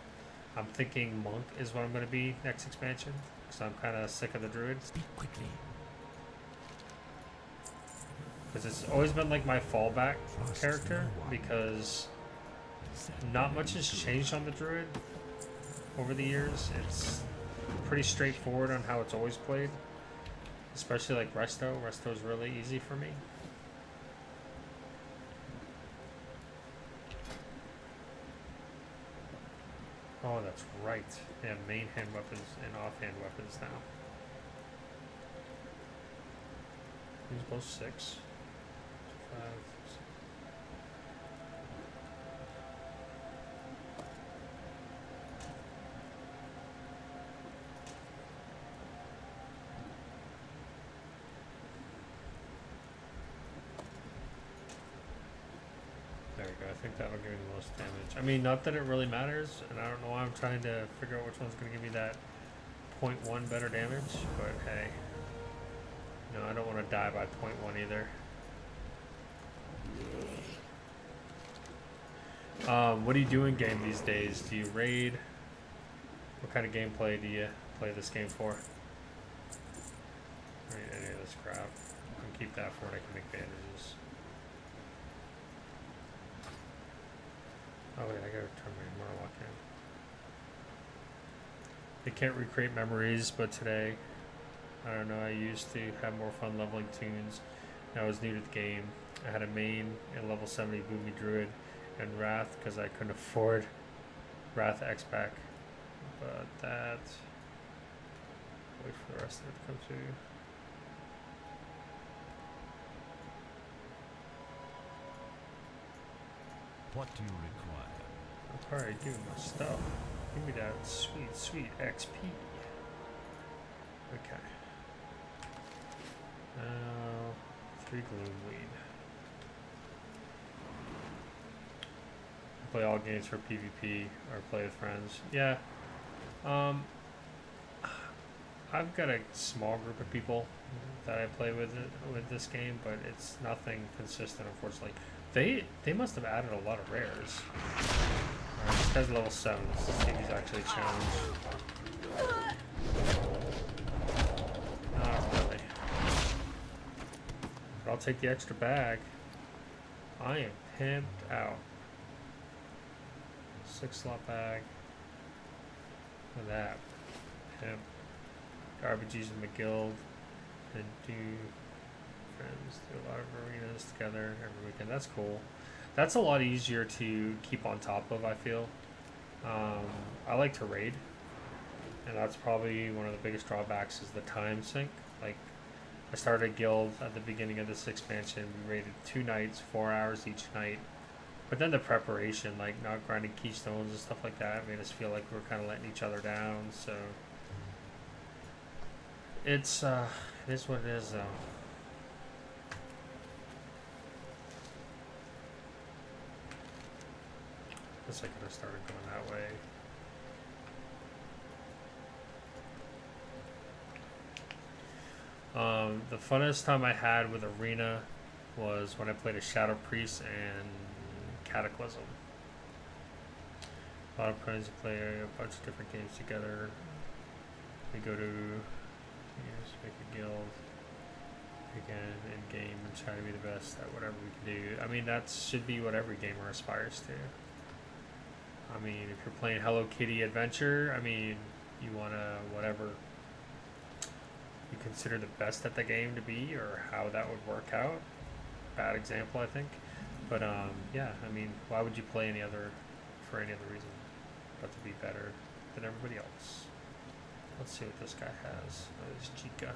I'm thinking Monk is what I'm going to be next expansion, because I'm kind of sick of the Druid. Speak quickly. Because it's always been like my fallback character, because not much has changed on the Druid over the years. It's pretty straightforward on how it's always played. Especially like Resto. Resto's really easy for me. Oh, that's right. They have main hand weapons and offhand weapons now. These both 6. 5, 6. There we go. I think that'll give me the most damage. I mean, not that it really matters, and I don't know why I'm trying to figure out which one's going to give me that 0.1 better damage, but hey. No, I don't want to die by 0.1 either. What do you do in game these days? Do you raid? What kind of gameplay do you play this game for? Raid any of this crap. I'm keep that for when I can make bandages. Oh wait, I gotta turn my Murloc in. They can't recreate memories, but today, I don't know, I used to have more fun leveling tunes. I was new to the game. I had a main and level 70 Boomy Druid and Wrath because I couldn't afford Wrath X-Pack. But that... Wait for the rest of it to come through. What do you require? I'll probably do my stuff. Give me that sweet, sweet XP. Okay. Now, 3 Gloomweed. Play all games for PvP or play with friends. Yeah. I've got a small group of people that I play with this game, but it's nothing consistent, unfortunately. They must have added a lot of rares. Alright, this guy's level 7. Let's see if he's actually challenged. Not really. But I'll take the extra bag. I am pimped out. 6-slot bag. Look at that. Pimp. Garbages in the guild. And do friends. Do a lot of arenas together every weekend. That's cool. That's a lot easier to keep on top of, I feel. I like to raid. And that's probably one of the biggest drawbacks is the time sink. Like, I started a guild at the beginning of this expansion. We raided 2 nights, 4 hours each night. But then the preparation, like not grinding keystones and stuff like that, made us feel like we were kind of letting each other down. So it is what it is, though. Guess I could have started going that way. The funnest time I had with Arena was when I played a Shadow Priest and Cataclysm. A lot of friends play a bunch of different games together. We go to make a guild again in game and try to be the best at whatever we can do. I mean, that should be what every gamer aspires to. I mean, if you're playing Hello Kitty Adventure, I mean, you want to whatever you consider the best at the game to be, or how that would work out. Bad example, I think. But yeah, I mean, why would you play for any other reason but to be better than everybody else? Let's see what this guy has. Oh, this Chica.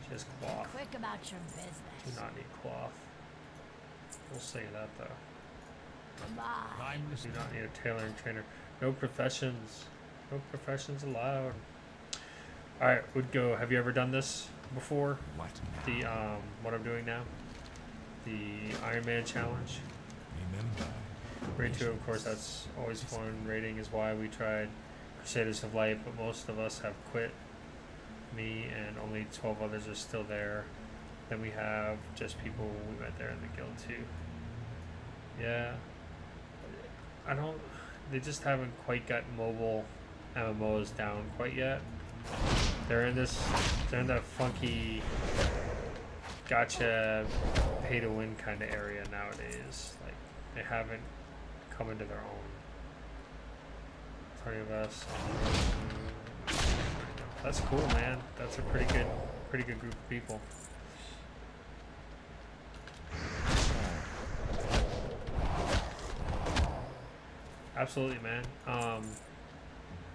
She has cloth. Quick about your business. Do not need cloth. We'll say that though. Goodbye. Do not need a tailoring trainer. No professions. No professions allowed. Alright, would go. Have you ever done this before? What The what I'm doing now? The IronMan challenge. Remember. Raid 2, of course, that's always fun. Raiding is why we tried Crusaders of Light, but most of us have quit. Me and only 12 others are still there. Then we have just people we met there in the guild too. Yeah. They just haven't quite got mobile MMOs down quite yet. They're in that funky gotcha pay to win kind of area nowadays. Like, they haven't come into their own. 20 of us. That's cool, man. That's a pretty good group of people. Absolutely, man.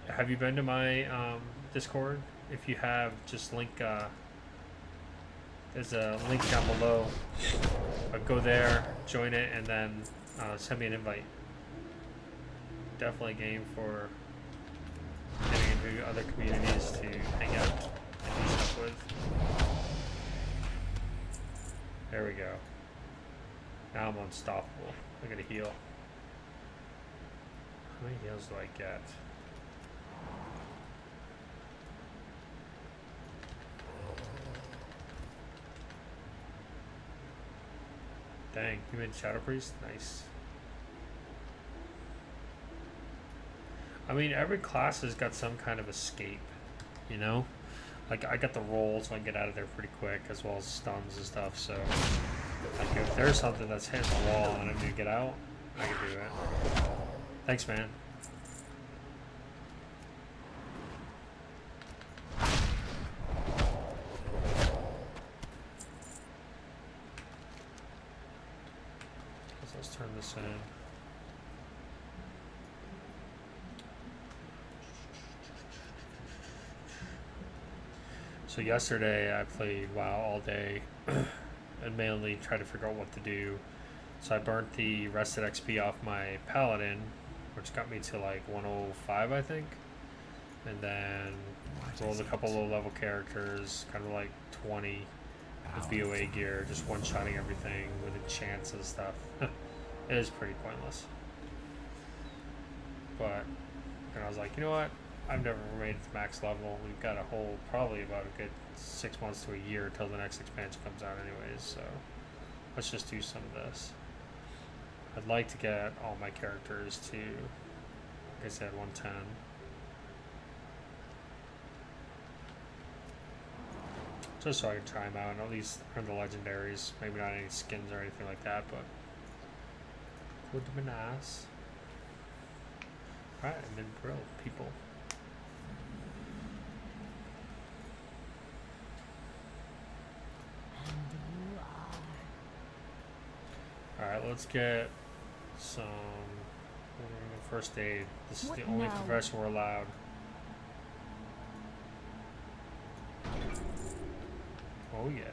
Have you been to my Discord? If you have, just link. There's a link down below. Go there, join it, and then send me an invite. Definitely game for getting into other communities to hang out and do stuff with. There we go. Now I'm unstoppable. I gotta heal. How many heals do I get? Dang, you made Shadow Priest? Nice. I mean, every class has got some kind of escape, you know? Like, I got the roll, so I can get out of there pretty quick, as well as stuns and stuff, so... Like, if there's something that's hitting the wall and I need to get out, I can do it. Thanks, man. Let's turn this in. So yesterday I played WoW all day and mainly tried to figure out what to do. So I burnt the rested XP off my Paladin, which got me to like 105, I think. And then rolled a couple low level characters, kind of like 20 with BOA gear, just one-shotting everything with enchants and stuff. It is pretty pointless. But and I was like, you know what? I've never made it to max level. We've got a whole, probably about a good 6 months to a year till the next expansion comes out anyways, so let's just do some of this. I'd like to get all my characters to, like I said, 110. Just so I can try them out and at least earn the legendaries. Maybe not any skins or anything like that, but would be nice. Alright, and then grill people. Alright, let's get some first aid. This is the only profession we're allowed. Oh yeah.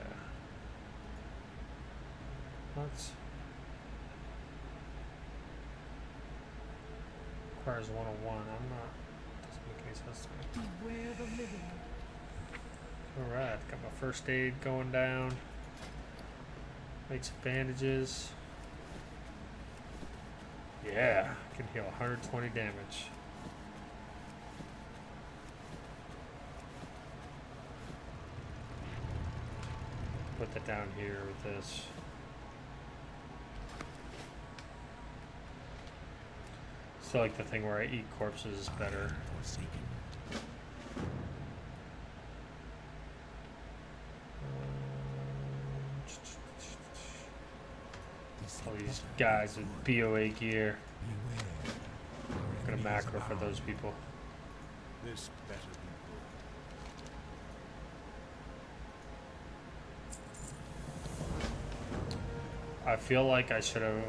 Let's requires 101. I'm not, doesn't make any sense to me. Beware the living. Alright, got my first aid going down. Make some bandages. Yeah, can heal 120 damage. Put that down here with this. Still like the thing where I eat corpses is better. All these guys with BOA gear. I'm gonna macro for those people. This better be I feel like I should have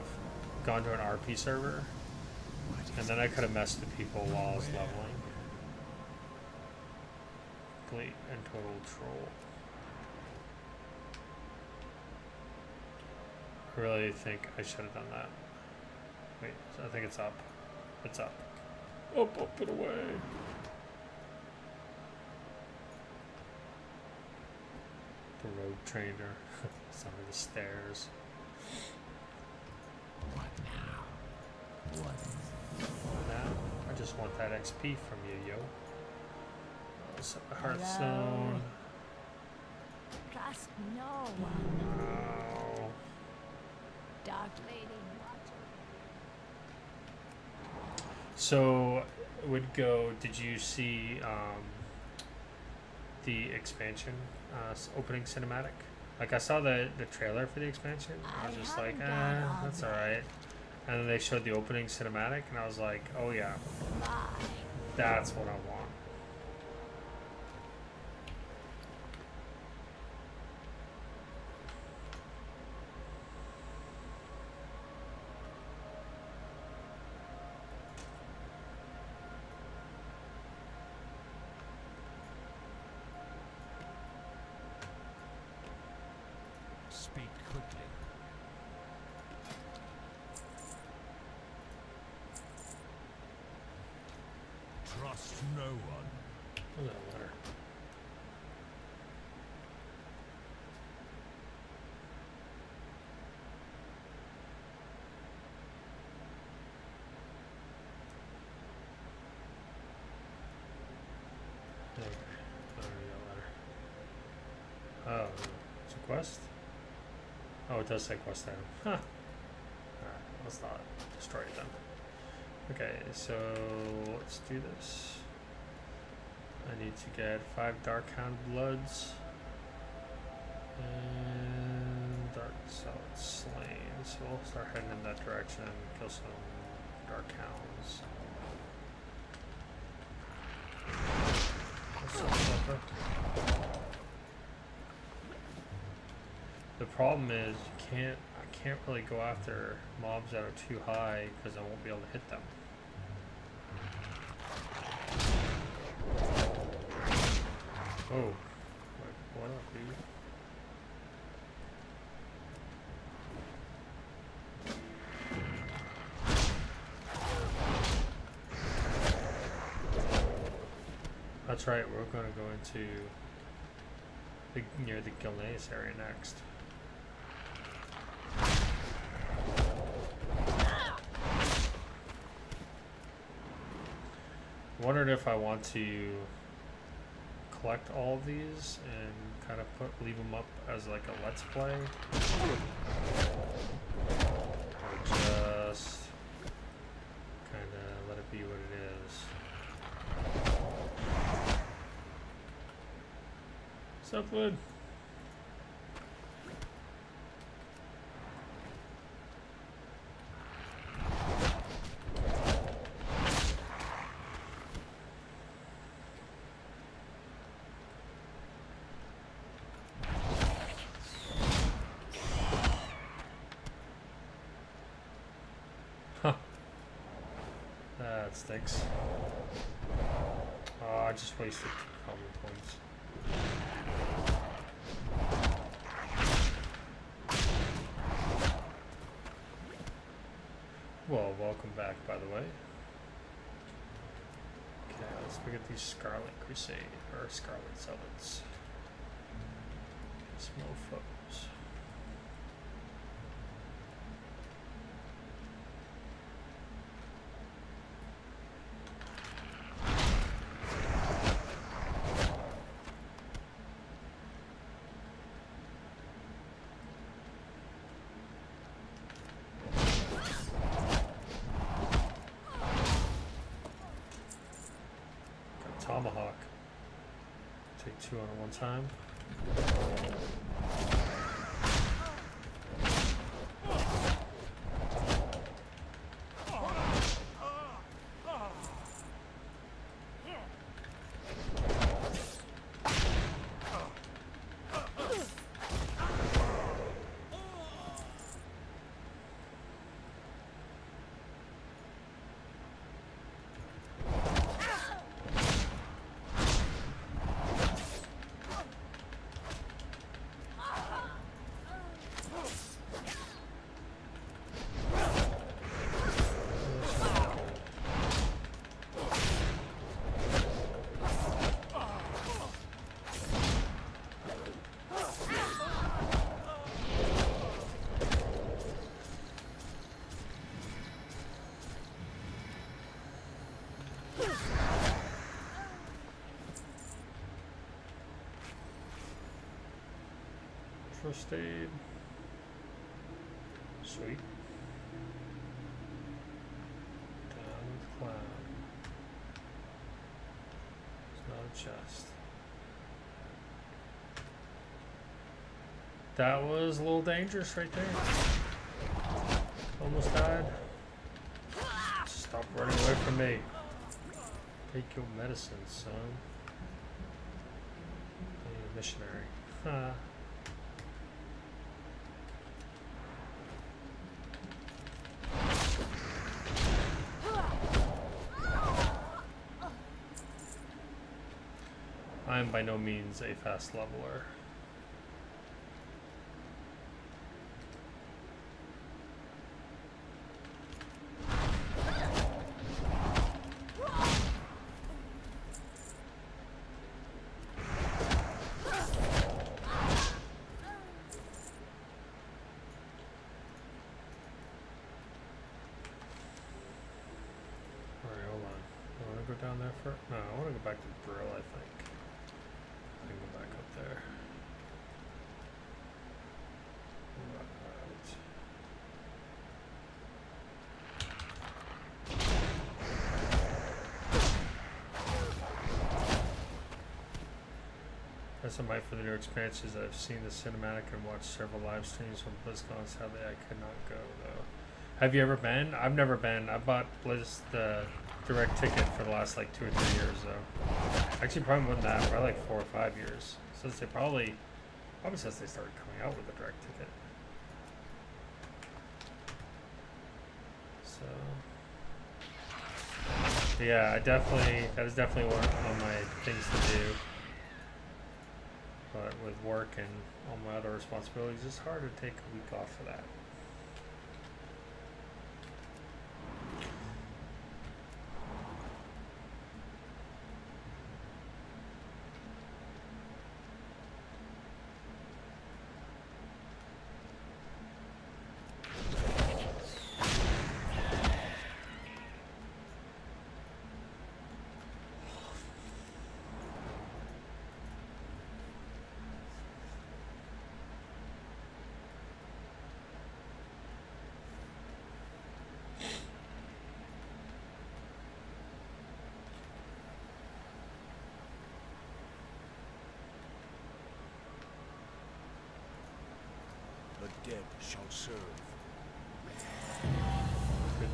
gone to an RP server, and then I could have messed with people while I was leveling. Complete and total troll. I really think I should have done that. Wait, I think it's up. It's up. Up and away. The road trainer. Some of the stairs. What now? What is Now, I just want that XP from you, yo. Set my Hearthstone. Trust no one. Oh. Dark Lady, watch. So, it would go. Did you see the expansion opening cinematic? Like I saw the trailer for the expansion. I was just like, that's all right. And then they showed the opening cinematic, and I was like, oh yeah, that's what I want. Speak quickly. Trust no one. What's that letter? Okay. I don't need that letter. Oh, it's a quest? Oh, it does say quest item. Huh. Alright, let's not destroy it then. Okay, so let's do this. I need to get 5 Darkhound Bloods and Dark Solid Slain. So we'll start heading in that direction, kill some Darkhounds. The problem is I can't really go after mobs that are too high because I won't be able to hit them. Oh, what up, dude? That's right, we're going to go into near the Gilneas area next. Wondered if I want to collect all of these and kind of leave them up as like a let's play, or just kind of let it be what it is. What's up, Wood? That stinks. Oh, I just wasted 2 common points. Well, welcome back, by the way. Okay, let's look at these Scarlet Crusade, or Scarlet Zealots. These mofos. Tomahawk. Take 2 on at one time. First aid. Sweet. Down with the clown. It's not a chest. That was a little dangerous right there. Almost died. Stop running away from me. Take your medicine, son. I need a missionary. Huh. I am by no means a fast leveler. Alright, hold on. I want to go down there first? No, I want to go back to the drill, I think. I can go back up there. Right. That's a might for the new expansions. I've seen the cinematic and watched several live streams from BlizzCon. Sadly, I could not go though. Have you ever been? I've never been. I bought Blizz the direct ticket for the last like 2 or 3 years though. Actually, probably more than that. Probably like 4 or 5 years since they probably since they started coming out with the direct ticket. So yeah, that is definitely one of my things to do. But with work and all my other responsibilities, it's hard to take a week off for that. The dead shall serve.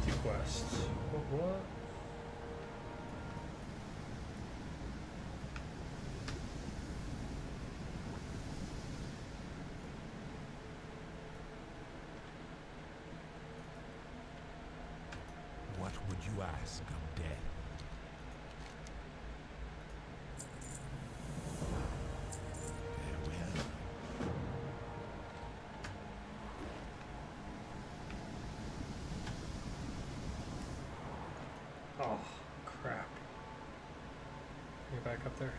50 quests. What? What would you ask of death? Farewell. Oh, crap. Get back up there.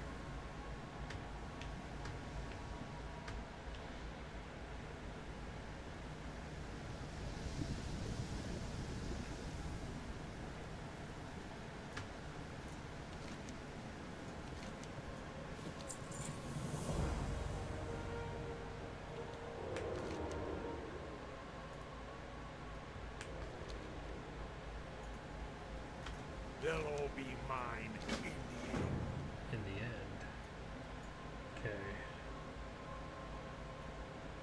They'll all be mine in the end. In the end. Okay.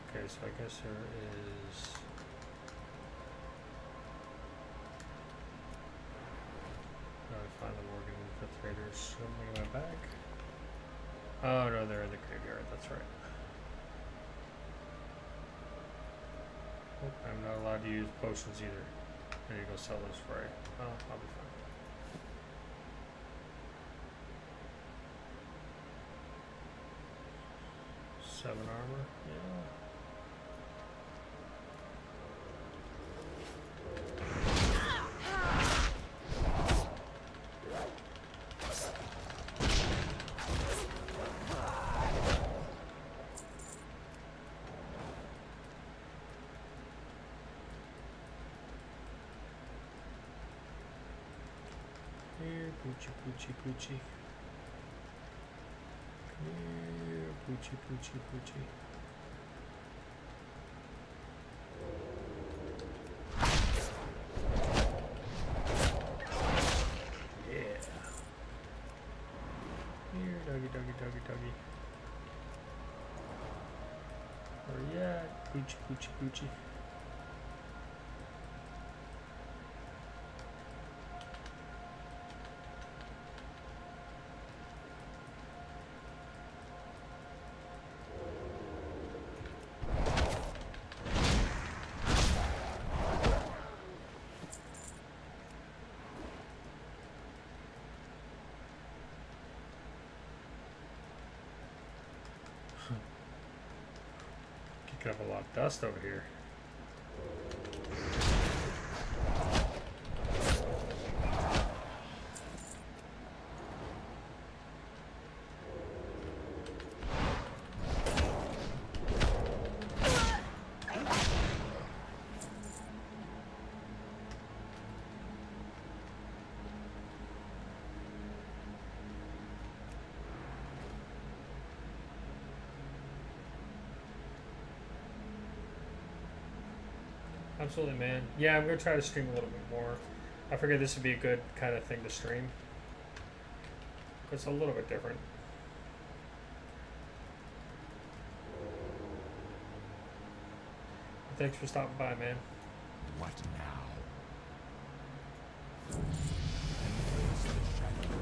Okay, so I guess there is... I find the Morgan Fifth Raiders something in my bag. Oh no, they're in the graveyard, that's right. Oh, I'm not allowed to use potions either. I need to go sell those for I'll be fine. Seven armor, yeah. Here, poochie, poochie, poochie. Come here, poochie, poochie, poochie. Yeah. Here, doggy, doggy, doggy, doggy. Where you at? Poochie, poochie, poochie. Kicking up a lot of dust over here. Absolutely, man. Yeah, I'm gonna try to stream a little bit more. I figured this would be a good kind of thing to stream. It's a little bit different. Thanks for stopping by, man. What now? Embrace the shadow.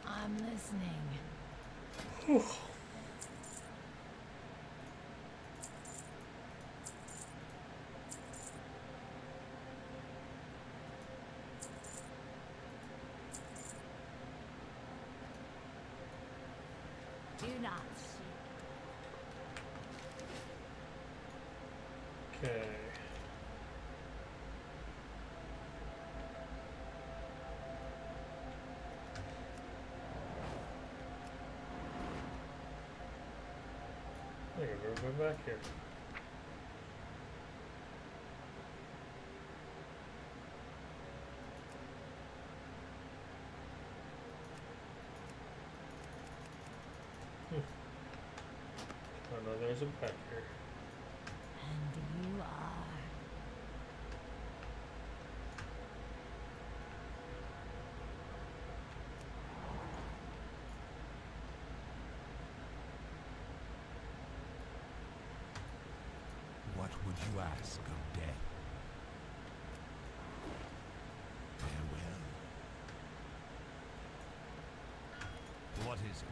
I'm listening. Whew. Do not seek. Okay. There you go, we're back here. Oh no, there's a back here. And you are. What would you ask of death? Farewell. What is it?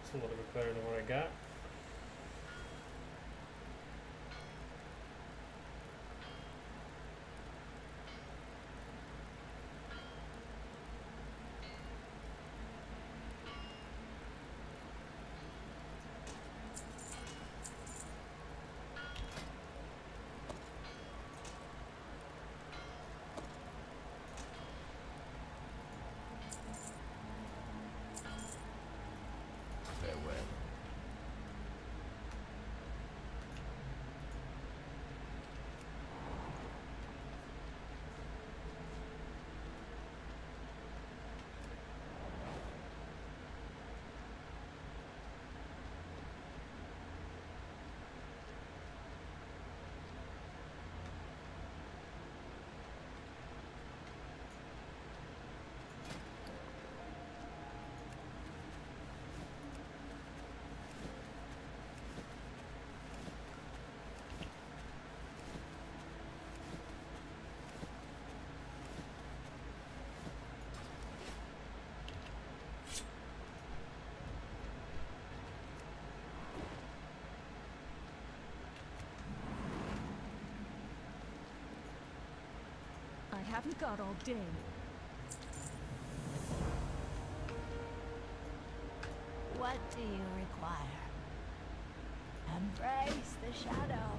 It's a little bit better than what I got. Farewell. I haven't got all day. What do you require? Embrace the shadow.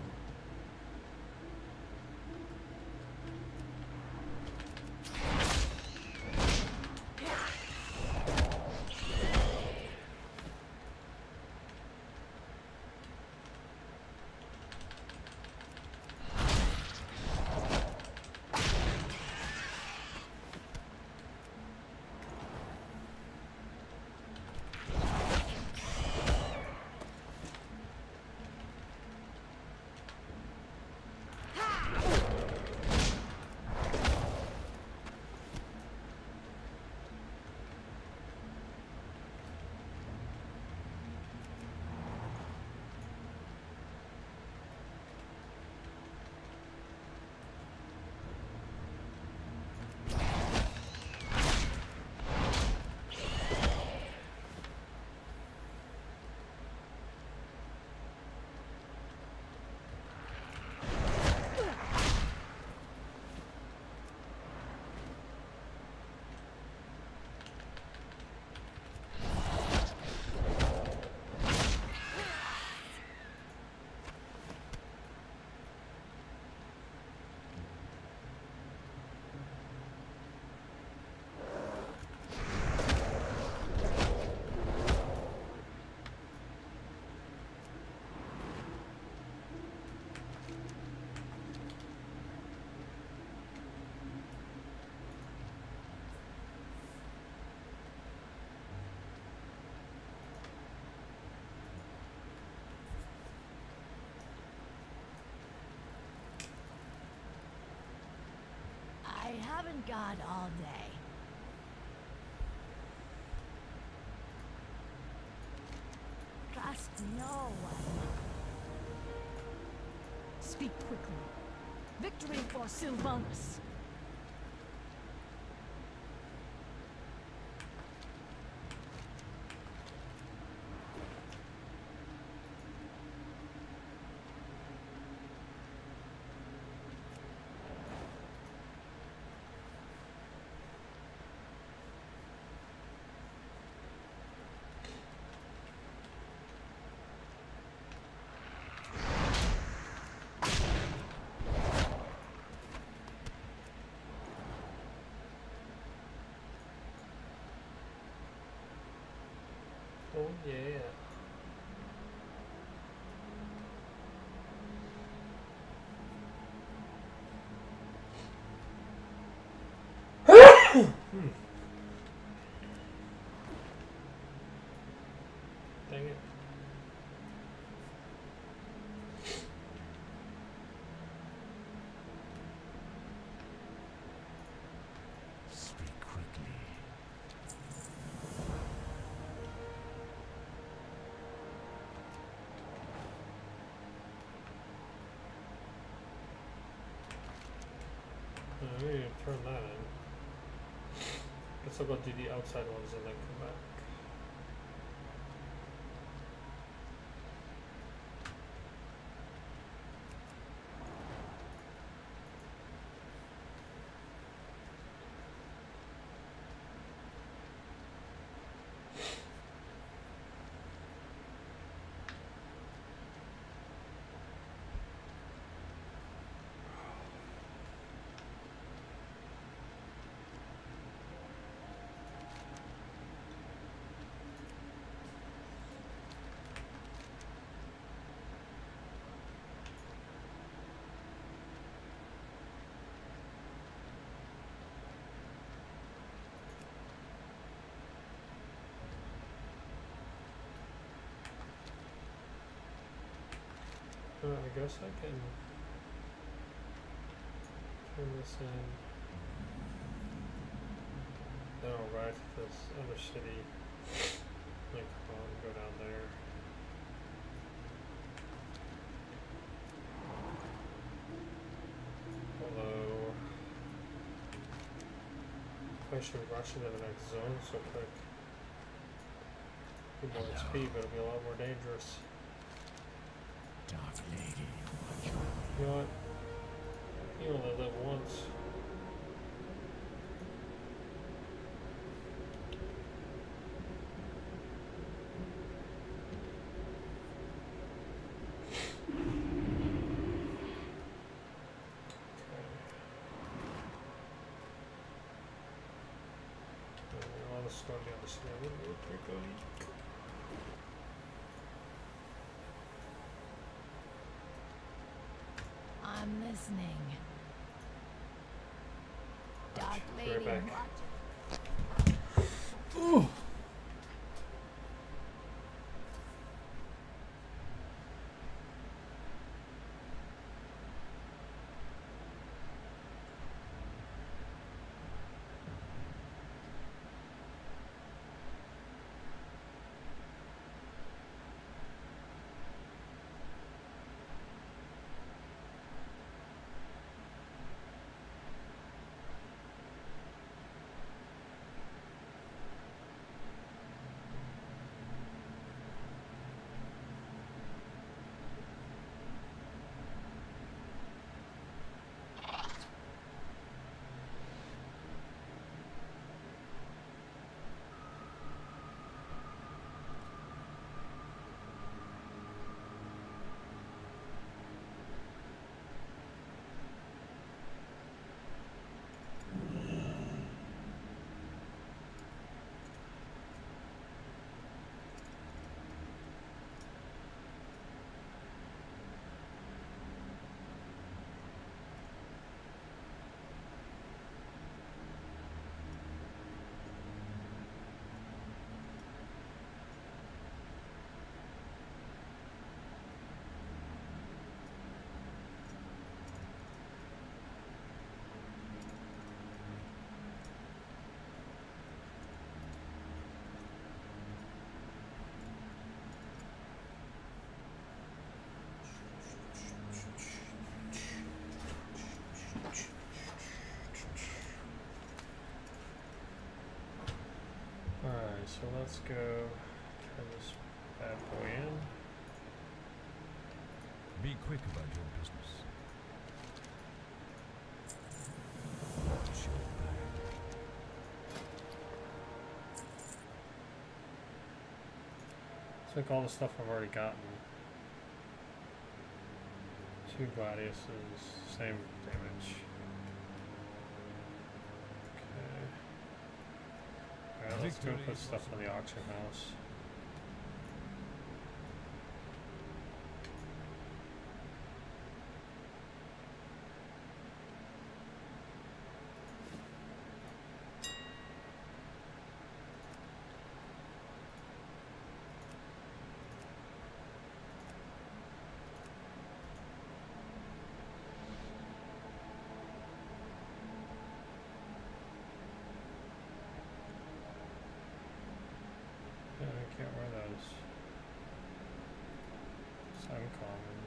haven't got all day. Trust no one. Speak quickly. Victory for Sylvanus. Oh yeah. Dang it. Speak quickly. We need to turn that in. Guess I'll go do the outside ones and then come back. I guess I can turn this in. Then I'll ride to this other city. Like, come on, go down there. Although, I should rush into the next zone so quick. Be more XP, but it'll be a lot more dangerous. Dark Lady, watch your You know what? You only live once. All this is going to be on the snow real quickly. I'm listening. Dark Be right Lady, back. watch. Ooh. let's go turn this bad boy in. Be quick about your business. Show back. It's like all the stuff I've already gotten. 2 gladiuses, same damage. Okay. Alright, let's go put stuff on the auction house. I can't wear those. It's uncommon.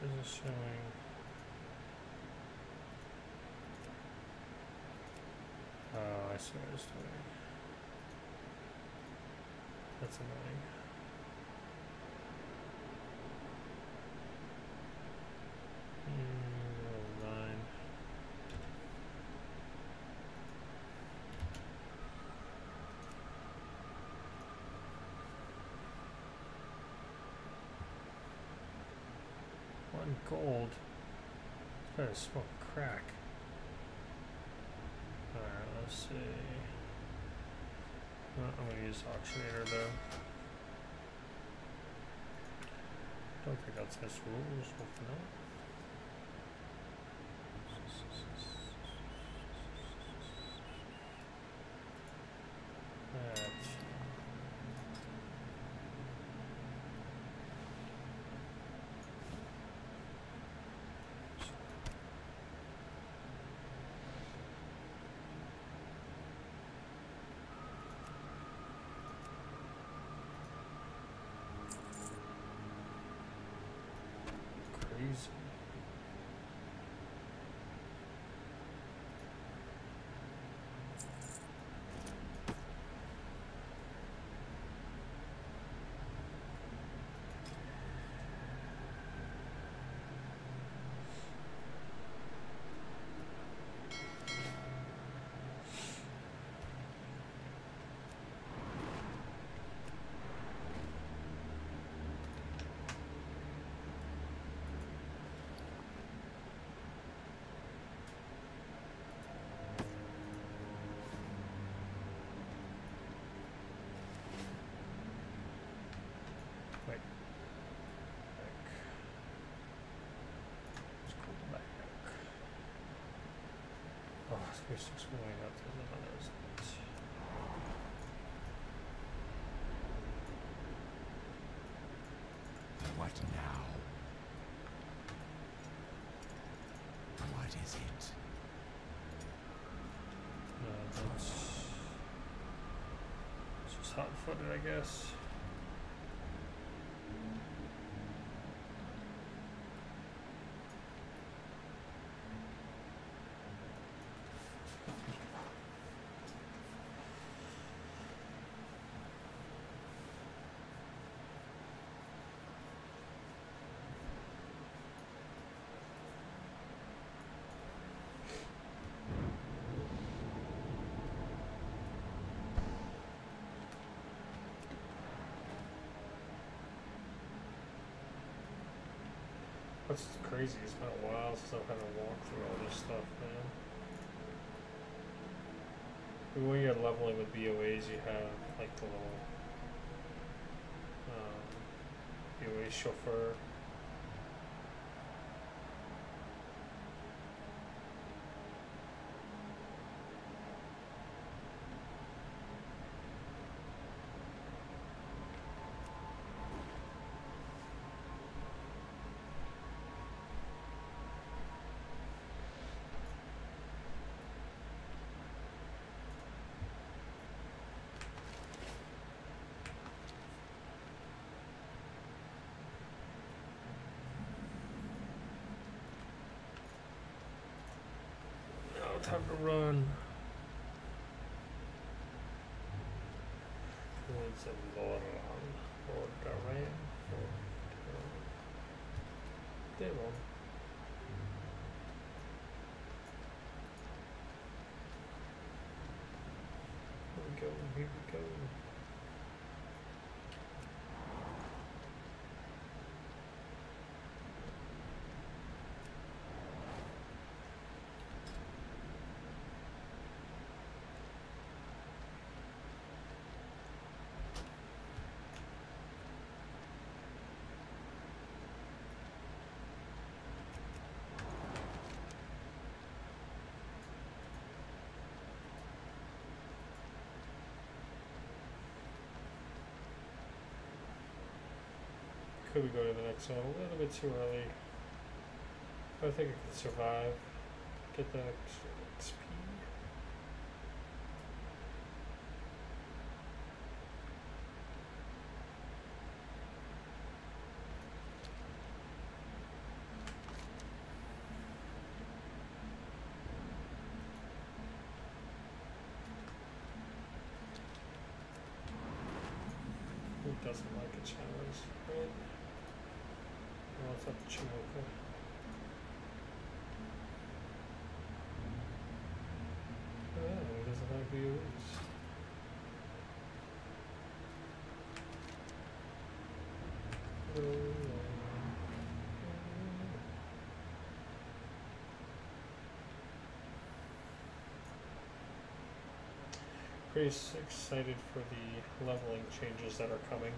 Is it showing? Oh, I see what it's doing. That's annoying. Level 9. One gold. It's better smoke crack. Alright, let's see. I'm gonna use auctioneer though. Don't think that's his rules, hopefully not. That. Crazy. Wait. Back. Let's go back. Oh, it's 6 million out to the others. What now? What is it? That's just hot-footed, I guess. What's crazy, it's been a while since I've had to walk through all this stuff, man. And when you're leveling with BOAs, you have like the little BOA chauffeur. time to run. It's a Lord Duran. There we go. Here we go. Could we go to the next one a little bit too early? I think I could survive. Get that extra XP. Who doesn't like a challenge, right? Well, it's up to Chimoka. Oh, he doesn't like views. Pretty excited for the leveling changes that are coming.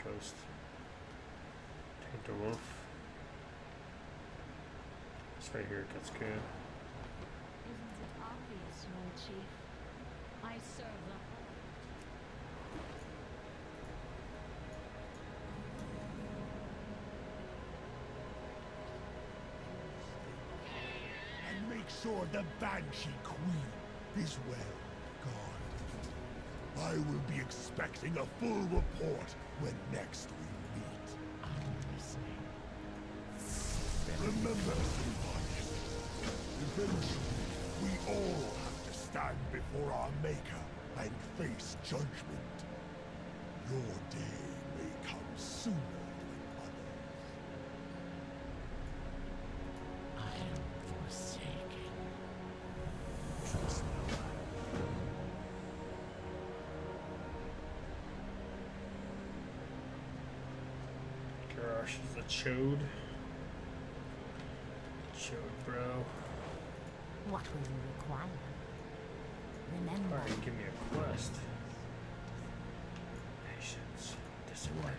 Ghost. Take the wolf. It's right here, that's good. Isn't it obvious, Lord Chief? I serve the And make sure the Banshee Queen is well guarded. I will be expecting a full report when next we meet. I'm listening. Remember, Sylvanas, eventually we all have to stand before our Maker and face judgment. Your day may come sooner than others. I am forsaken. Trust me. Gosh, is a chode. Chode, bro. What will you require? Remember. Alright, give me a quest. Patience. Discipline.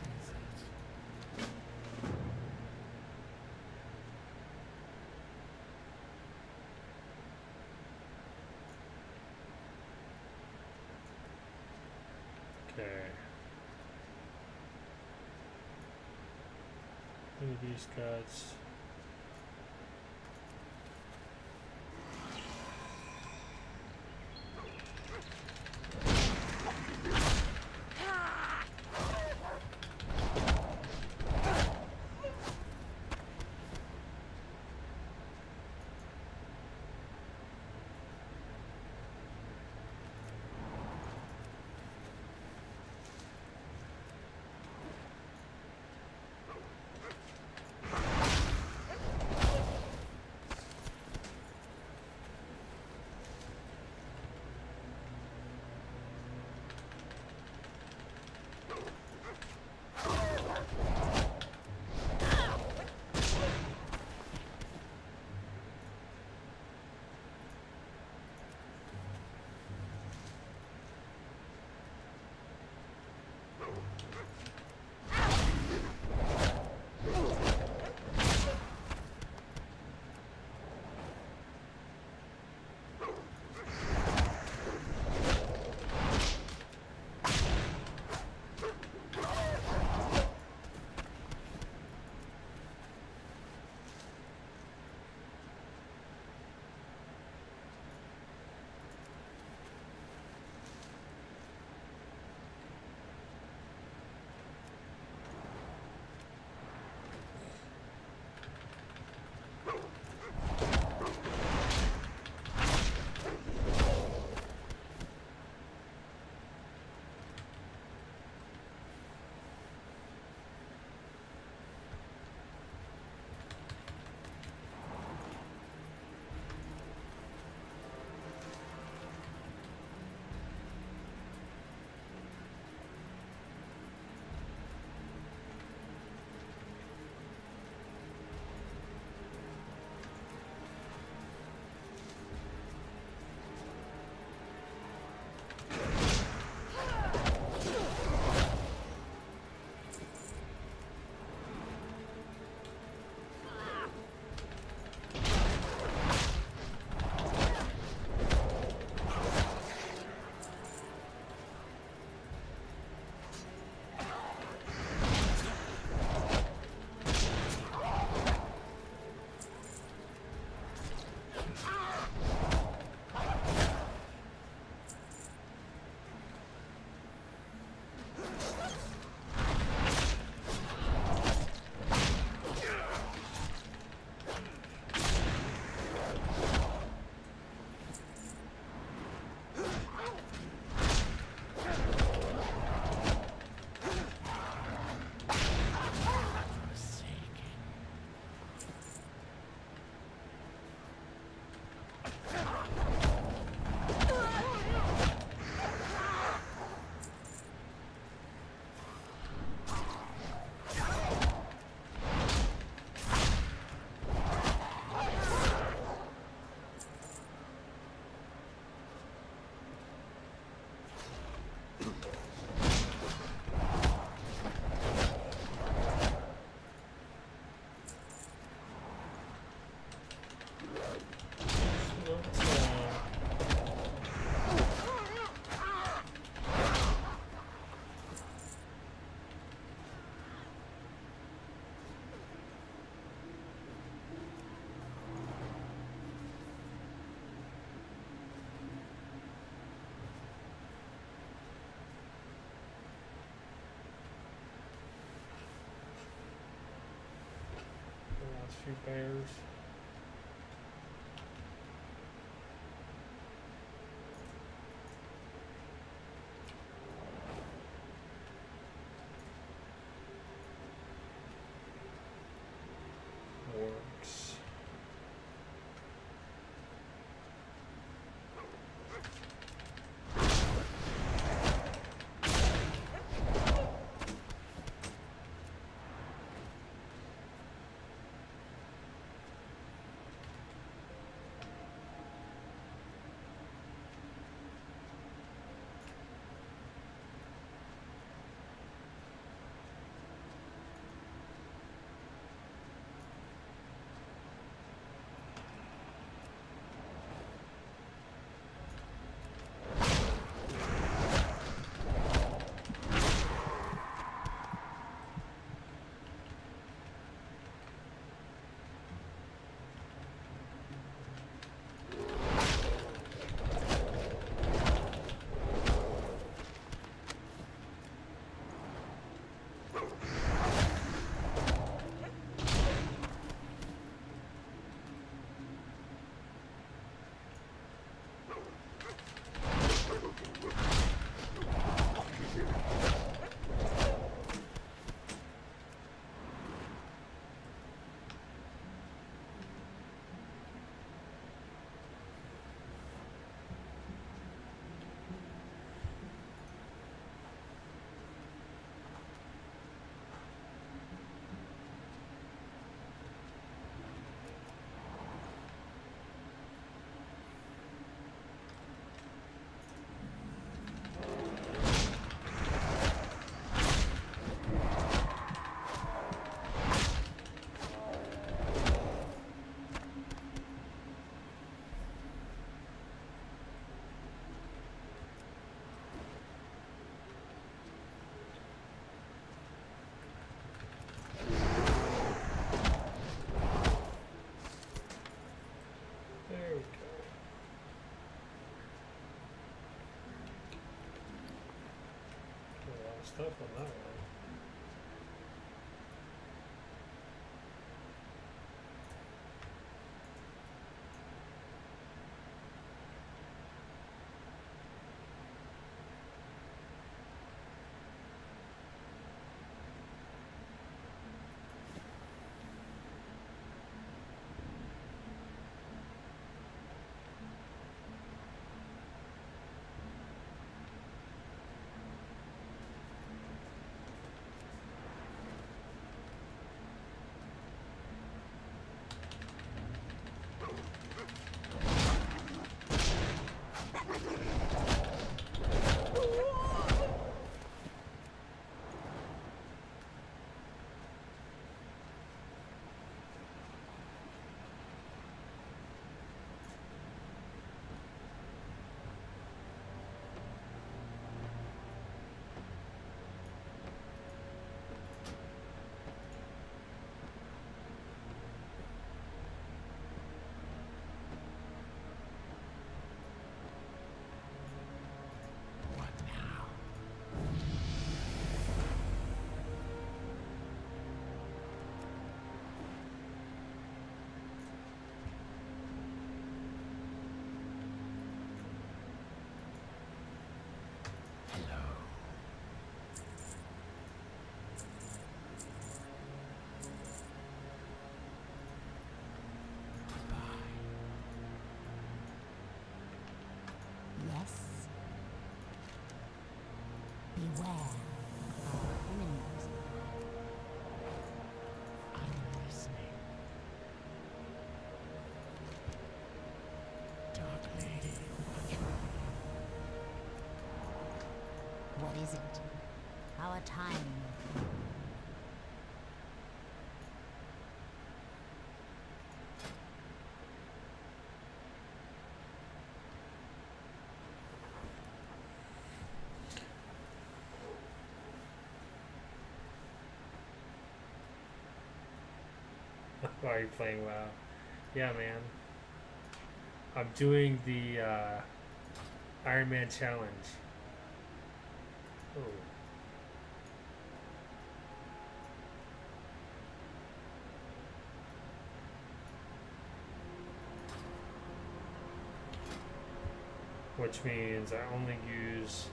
Okay. Look at these guys. Last few bears. Works. Stuff on that one. Beware our enemies. I'm listening. Dark Lady, watch me. What is it? Our time. Why are you playing WoW? Yeah, man. I'm doing the IronMan challenge. Oh. which means I only use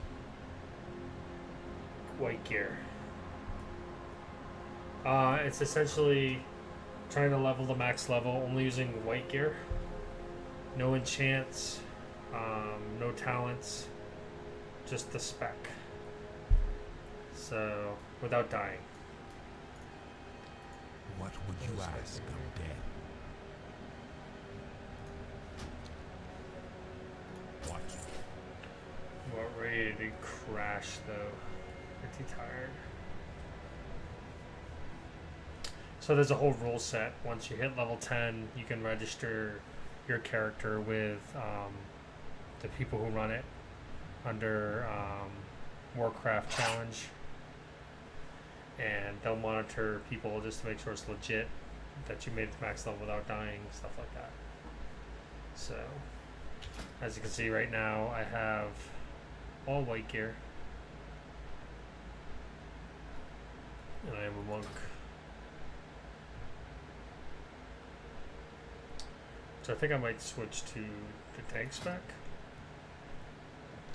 white gear. It's essentially trying to level the max level, only using white gear. No enchants, no talents, just the spec. So, without dying. What would you ask of death? What? We're ready to crash though. Pretty tired. So there's a whole rule set. Once you hit level 10, you can register your character with the people who run it under Warcraft Challenge. And they'll monitor people just to make sure it's legit, that you made it to max level without dying, stuff like that. So, as you can see right now, I have all white gear. And I am a monk. So I think I might switch to the tank spec.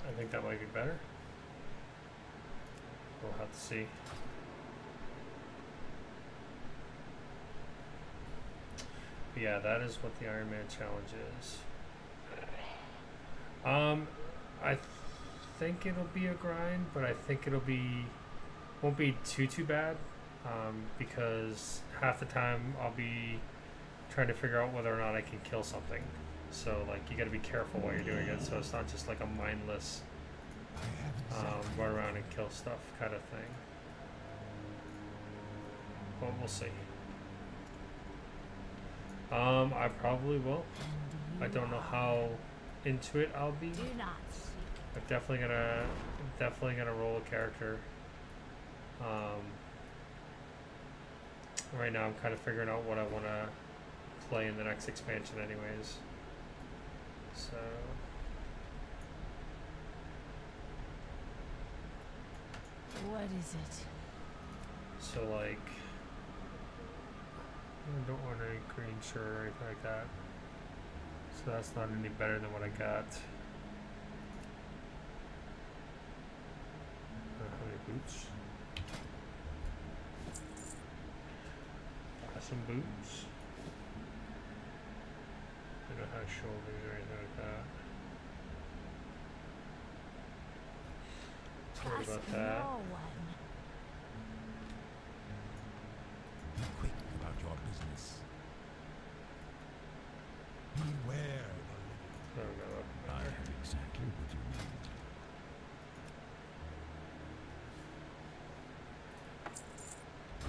I think that might be better. We'll have to see. But yeah, that is what the IronMan challenge is. I think it'll be a grind, but I think won't be too bad, because half the time I'll be trying to figure out whether or not I can kill something. So like you got to be careful while you're doing it, so it's not just like a mindless run around and kill stuff kind of thing. But we'll see. I probably will. I don't know how into it I'll be. Do not seek. I'm definitely gonna roll a character. Right now I'm kind of figuring out what I want to play in the next expansion anyways. So What is it? so like I don't want any green shirt or anything like that. So that's not any better than what I got. How many boots? Some boots. I don't have shoulders or anything like that. Sorry about that. No one. Be quick about your business. Beware the Oh, no, I have exactly what you need.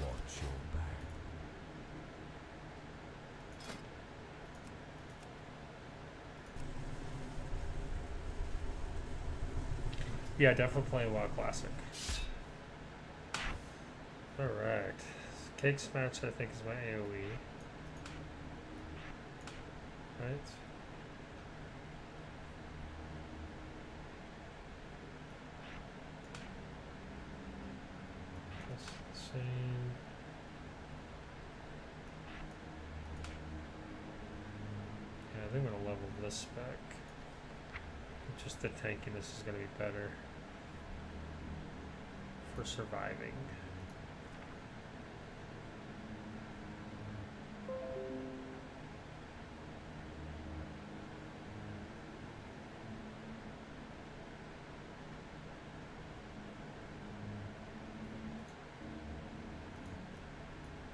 Watch your back. Yeah, definitely playing WoW Classic. Alright. Cake Smash, I think, is my AoE. Right? That's the same. Yeah, I think I'm going to level this spec. Just the tankiness is going to be better for surviving.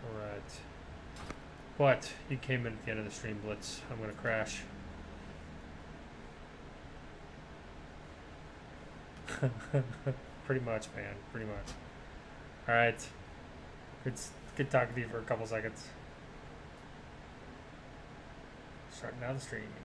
Alright. But you came in at the end of the stream, Blitz. I'm going to crash. Pretty much, man. Pretty much. Alright. It's good talking to you for a couple seconds. Starting now the stream.